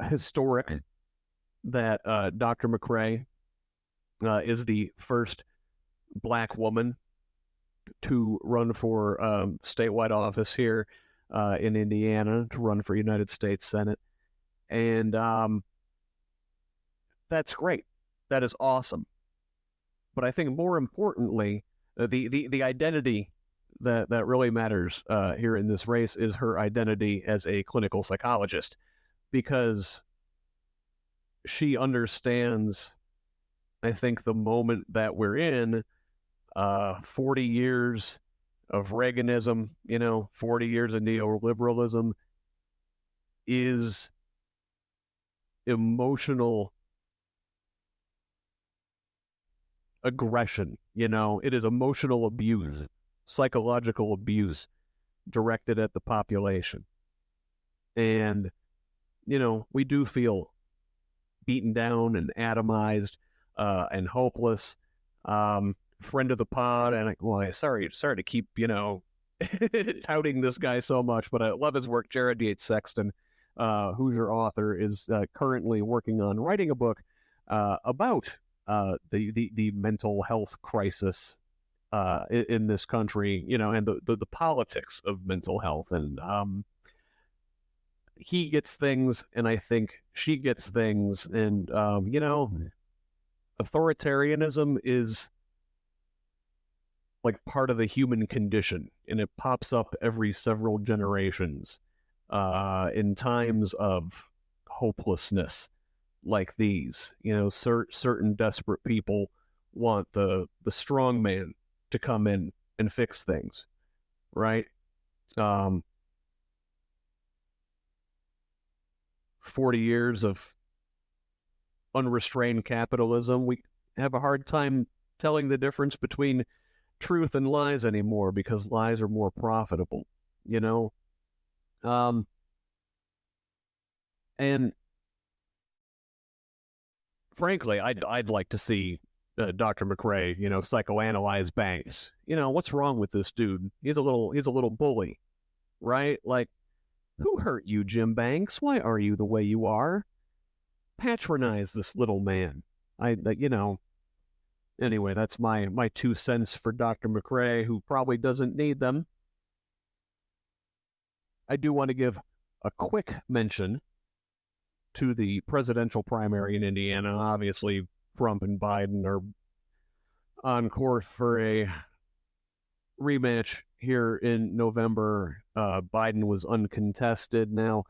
historic that Dr. McRae is the first Black woman to run for statewide office here in Indiana, to run for United States Senate. And that's great. That is awesome. But I think more importantly, the identity that really matters here in this race is her identity as a clinical psychologist, because she understands, I think, the moment that we're in. 40 years of Reaganism, 40 years of neoliberalism is emotional aggression. It is emotional abuse, psychological abuse directed at the population. And, we do feel beaten down and atomized and hopeless. Friend of the pod, and sorry to keep, touting this guy so much, but I love his work. Jared Yates Sexton, Hoosier author, is currently working on writing a book about the mental health crisis in this country, and the politics of mental health. And he gets things, and I think she gets things. And, authoritarianism is like part of the human condition, and it pops up every several generations in times of hopelessness like these. Certain desperate people want the strong man to come in and fix things, right? 40 years of unrestrained capitalism, we have a hard time telling the difference between truth and lies anymore, because lies are more profitable, and frankly, I'd like to see Dr. McRae, psychoanalyze Banks. What's wrong with this dude? He's a little bully, right? Like, who hurt you, Jim Banks? Why are you the way you are? Patronize this little man. Anyway, that's my 2 cents for Dr. McRae, who probably doesn't need them. I do want to give a quick mention to the presidential primary in Indiana. Obviously, Trump and Biden are on course for a rematch here in November. Biden was uncontested. Now,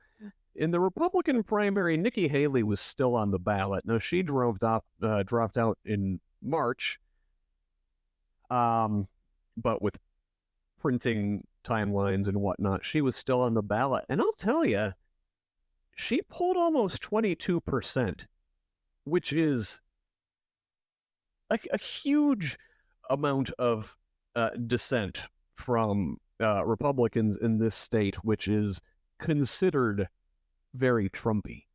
in the Republican primary, Nikki Haley was still on the ballot. Now, she dropped out in March, but with printing timelines and whatnot, she was still on the ballot. And I'll tell you, she pulled almost 22%, which is a huge amount of dissent from Republicans in this state, which is considered very Trumpy,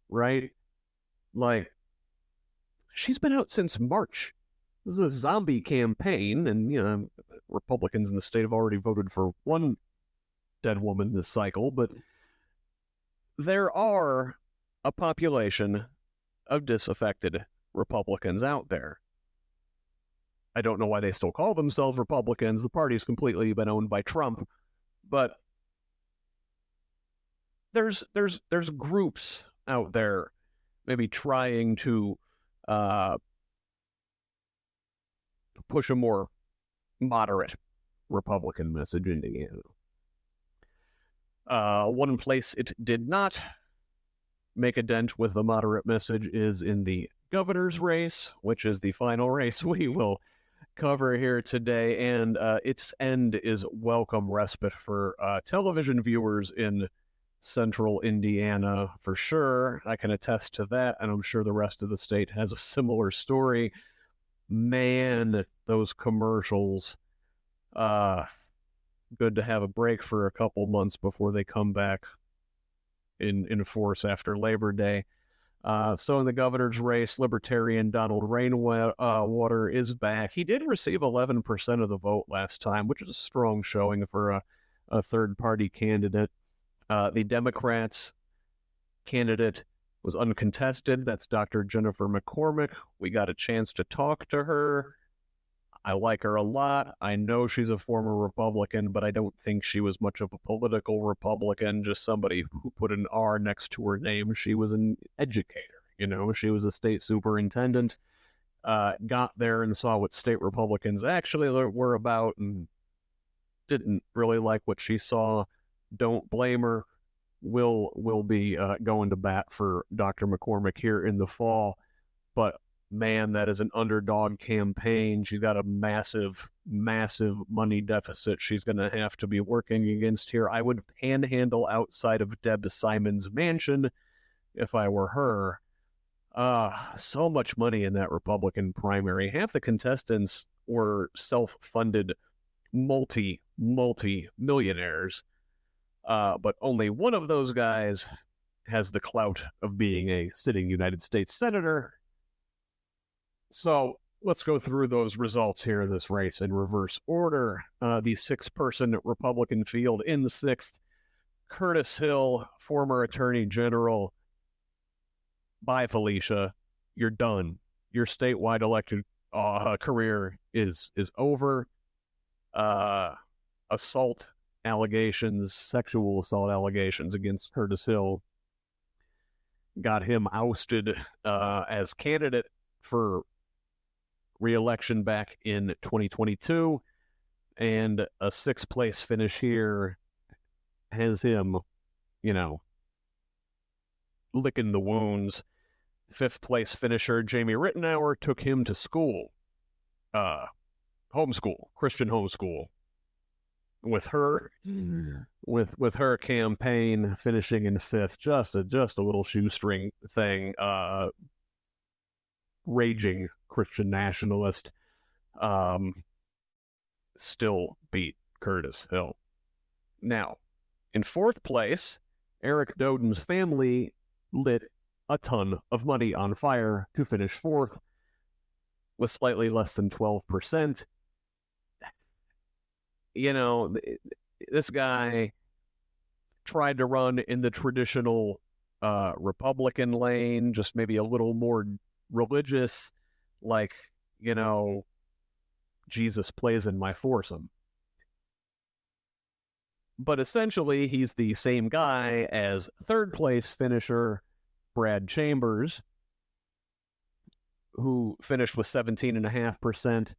right? Like, she's been out since March. This is a zombie campaign, and, Republicans in the state have already voted for one dead woman this cycle, but there are a population of disaffected Republicans out there. I don't know why they still call themselves Republicans. The party's completely been owned by Trump, but there's groups out there maybe trying to push a more moderate Republican message in Indiana. One place it did not make a dent with the moderate message is in the governor's race, which is the final race we will cover here today, and its end is welcome respite for television viewers in central Indiana, for sure. I can attest to that, and I'm sure the rest of the state has a similar story. Man, those commercials. Good to have a break for a couple months before they come back in force after Labor Day. So in the governor's race, Libertarian Donald Rainwater is back. He did receive 11% of the vote last time, which is a strong showing for a third-party candidate. The Democrats candidate was uncontested. That's Dr. Jennifer McCormick. We got a chance to talk to her. I like her a lot. I know she's a former Republican, but I don't think she was much of a political Republican, just somebody who put an R next to her name. She was an educator, she was a state superintendent, got there and saw what state Republicans actually were about and didn't really like what she saw. Don't blame her. We'll be going to bat for Dr. McCormick here in the fall, but man, that is an underdog campaign. She's got a massive, massive money deficit she's going to have to be working against here. I would panhandle outside of Deb Simon's mansion if I were her. So much money in that Republican primary. Half the contestants were self-funded multi-millionaires. But only one of those guys has the clout of being a sitting United States senator. So let's go through those results here of this race in reverse order. The 6-person Republican field in the 6th. Curtis Hill, former Attorney General. Bye, Felicia. You're done. Your statewide elected career is over. Sexual assault allegations against Curtis Hill got him ousted as candidate for re-election back in 2022, and a 6th place finish here has him, licking the wounds. 5th place finisher Jamie Rittenauer took him to school, Christian homeschool, with her campaign finishing in 5th. Just a little shoestring thing. Raging Christian nationalist, still beat Curtis Hill. Now, in 4th place, Eric Doden's family lit a ton of money on fire to finish 4th with slightly less than 12%. This guy tried to run in the traditional Republican lane, just maybe a little more religious, like, Jesus plays in my foursome. But essentially, he's the same guy as 3rd place finisher Brad Chambers, who finished with 17.5%.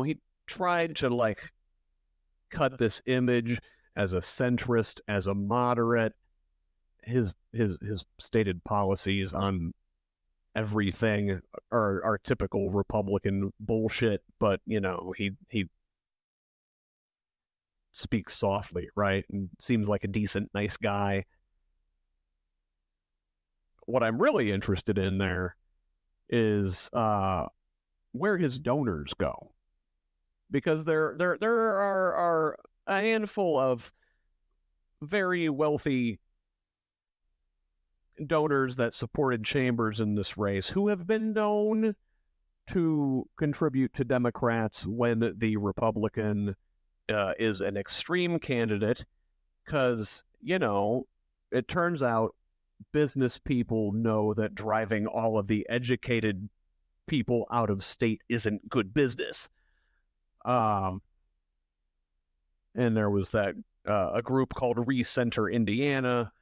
He tried to, cut this image as a centrist, as a moderate. His stated policies on everything are typical Republican bullshit, but he speaks softly, right? And seems like a decent, nice guy. What I'm really interested in there is where his donors go, because there are a handful of very wealthy donors that supported Chambers in this race who have been known to contribute to Democrats when the Republican is an extreme candidate, because, it turns out business people know that driving all of the educated people out of state isn't good business. And there was that a group called Recenter Indiana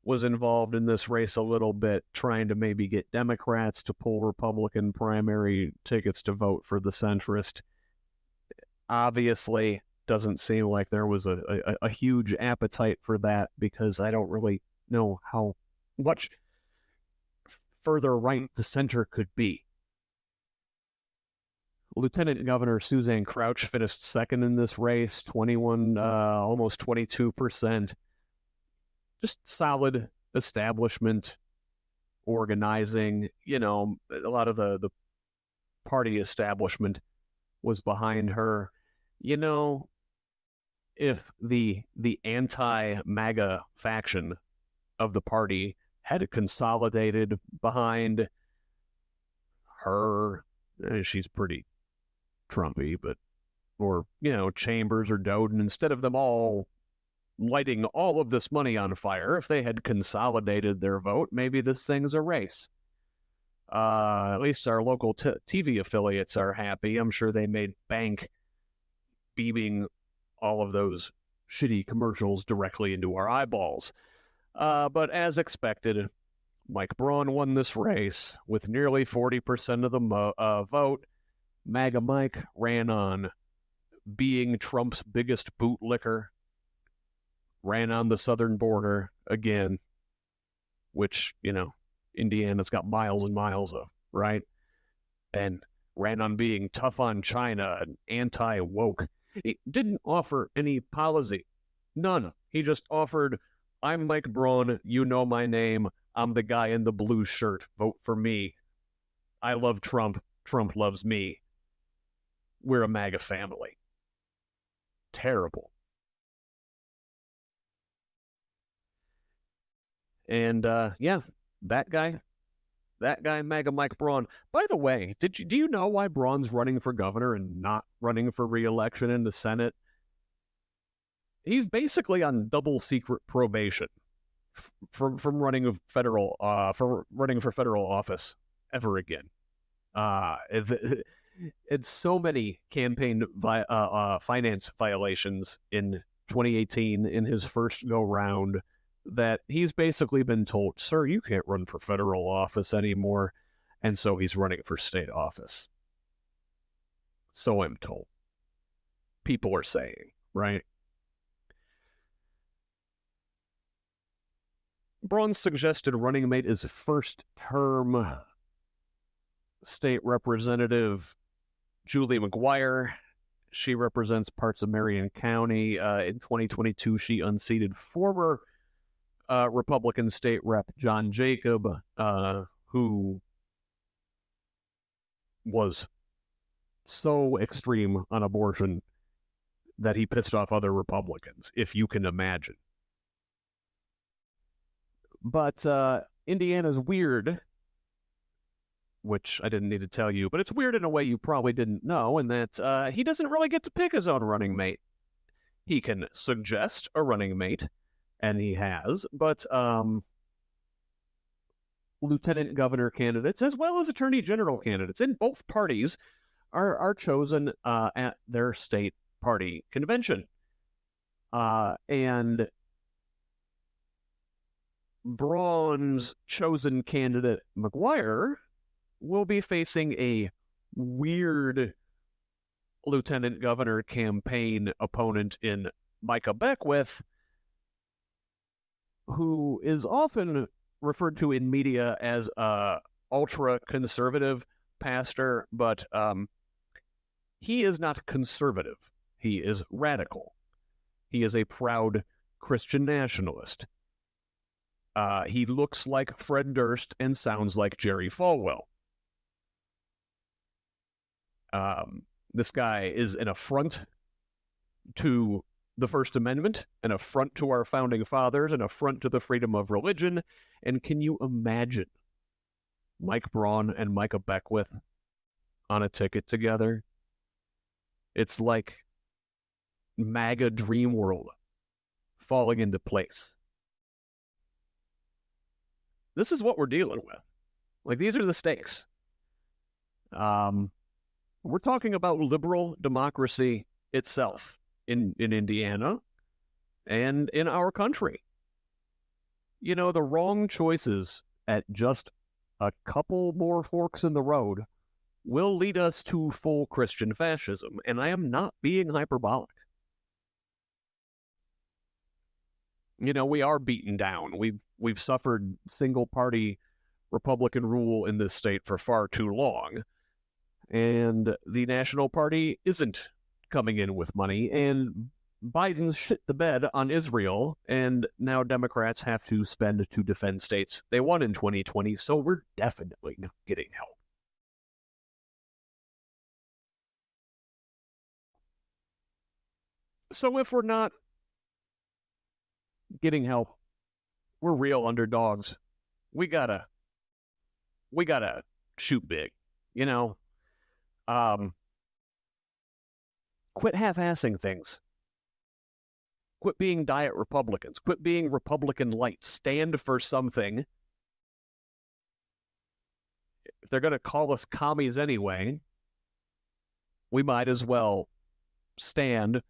was involved in this race a little bit, trying to maybe get Democrats to pull Republican primary tickets to vote for the centrist. Obviously, doesn't seem like there was a huge appetite for that, because I don't really know how much further right the center could be. Lieutenant Governor Suzanne Crouch finished 2nd in this race, 21, almost 22%. Just solid establishment organizing. A lot of the party establishment was behind her. If the anti-MAGA faction of the party had consolidated behind her, she's pretty Trumpy, or Chambers or Doden, instead of them all lighting all of this money on fire. If they had consolidated their vote, maybe this thing's a race. At least our local TV affiliates are happy. I'm sure they made bank beaming all of those shitty commercials directly into our eyeballs. But as expected, Mike Braun won this race with nearly 40% of the vote. MAGA Mike ran on being Trump's biggest bootlicker, ran on the southern border again, which, Indiana's got miles and miles of, right? And ran on being tough on China and anti-woke. He didn't offer any policy. None. He just offered, I'm Mike Braun, you know my name, I'm the guy in the blue shirt, vote for me. I love Trump, Trump loves me. We're a MAGA family. Terrible. And, that guy, MAGA Mike Braun. By the way, do you know why Braun's running for governor and not running for re-election in the Senate? He's basically on double secret probation from running for federal office ever again. It's so many campaign finance violations in 2018 in his first go round that he's basically been told, sir, you can't run for federal office anymore. And so he's running for state office. So I'm told. People are saying, right? Braun's suggested running mate is first-term state representative Julie McGuire. She represents parts of Marion County. In 2022, she unseated former Republican state rep John Jacob, who was so extreme on abortion that he pissed off other Republicans, if you can imagine. But Indiana's weird, which I didn't need to tell you, but it's weird in a way you probably didn't know, in that he doesn't really get to pick his own running mate. He can suggest a running mate, and he has, but lieutenant governor candidates, as well as attorney general candidates in both parties, are chosen at their state party convention. And Braun's chosen candidate, McGuire, will be facing a weird lieutenant governor campaign opponent in Micah Beckwith, who is often referred to in media as a ultra-conservative pastor, but he is not conservative. He is radical. He is a proud Christian nationalist. He looks like Fred Durst and sounds like Jerry Falwell. This guy is an affront to the First Amendment, an affront to our founding fathers, an affront to the freedom of religion. And can you imagine Mike Braun and Micah Beckwith on a ticket together? It's like MAGA dream world falling into place. This is what we're dealing with. Like, these are the stakes. We're talking about liberal democracy itself in Indiana and in our country. You know, the wrong choices at just a couple more forks in the road will lead us to full Christian fascism, and I am not being hyperbolic. You know, we are beaten down. We've suffered single-party Republican rule in this state for far too long, and the National Party isn't coming in with money, and Biden's shit the bed on Israel, and now Democrats have to spend to defend states they won in 2020, so we're definitely not getting help. So if we're not getting help, we're real underdogs. We gotta shoot big, you know? Quit half-assing things. Quit being diet Republicans. Quit being Republican light. Stand for something. If they're going to call us commies anyway, we might as well stand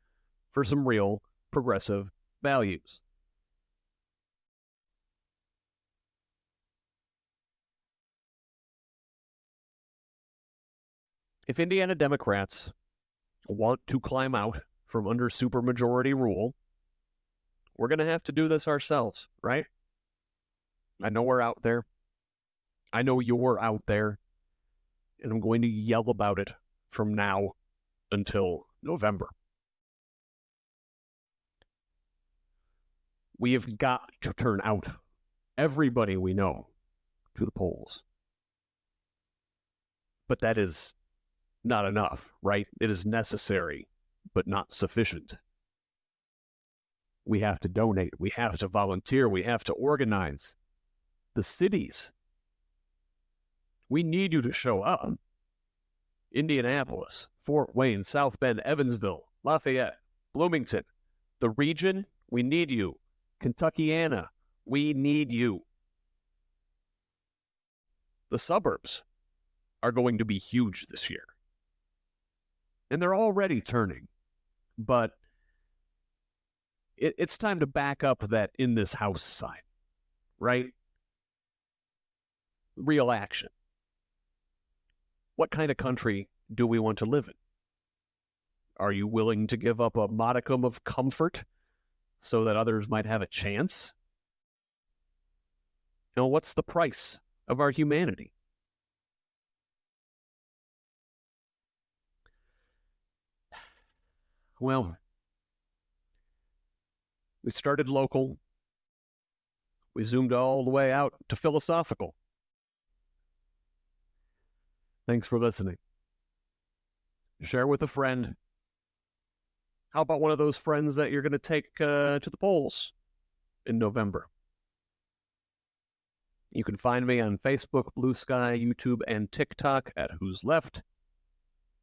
for some real progressive values. If Indiana Democrats want to climb out from under supermajority rule, we're going to have to do this ourselves, right? I know we're out there. I know you're out there. And I'm going to yell about it from now until November. We have got to turn out everybody we know to the polls. But that is not enough, right? It is necessary, but not sufficient. We have to donate. We have to volunteer. We have to organize. The cities. We need you to show up. Indianapolis, Fort Wayne, South Bend, Evansville, Lafayette, Bloomington. The region, we need you. Kentuckiana, we need you. The suburbs are going to be huge this year. And they're already turning. But it's time to back up that in this house side, right? Real action. What kind of country do we want to live in? Are you willing to give up a modicum of comfort so that others might have a chance? You know, what's the price of our humanity? Well, we started local. We zoomed all the way out to philosophical. Thanks for listening. Share with a friend. How about one of those friends that you're going to take to the polls in November? You can find me on Facebook, Blue Sky, YouTube, and TikTok at Who's Left,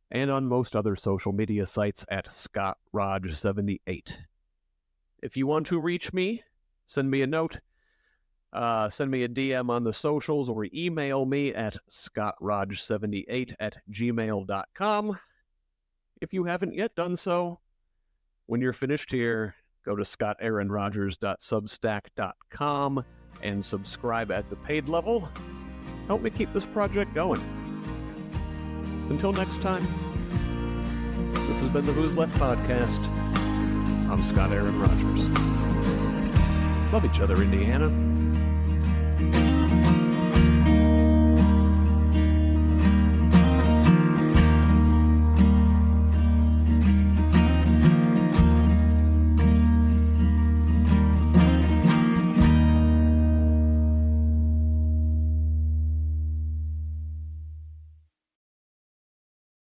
and on most other social media sites at ScottRodge78. If you want to reach me, send me a note, send me a DM on the socials, or email me at scottrodge78@gmail.com. If you haven't yet done so, when you're finished here, go to scottaaronrogers.substack.com and subscribe at the paid level. Help me keep this project going. Until next time, this has been the Who's Left podcast. I'm Scott Aaron Rogers. Love each other, Indiana.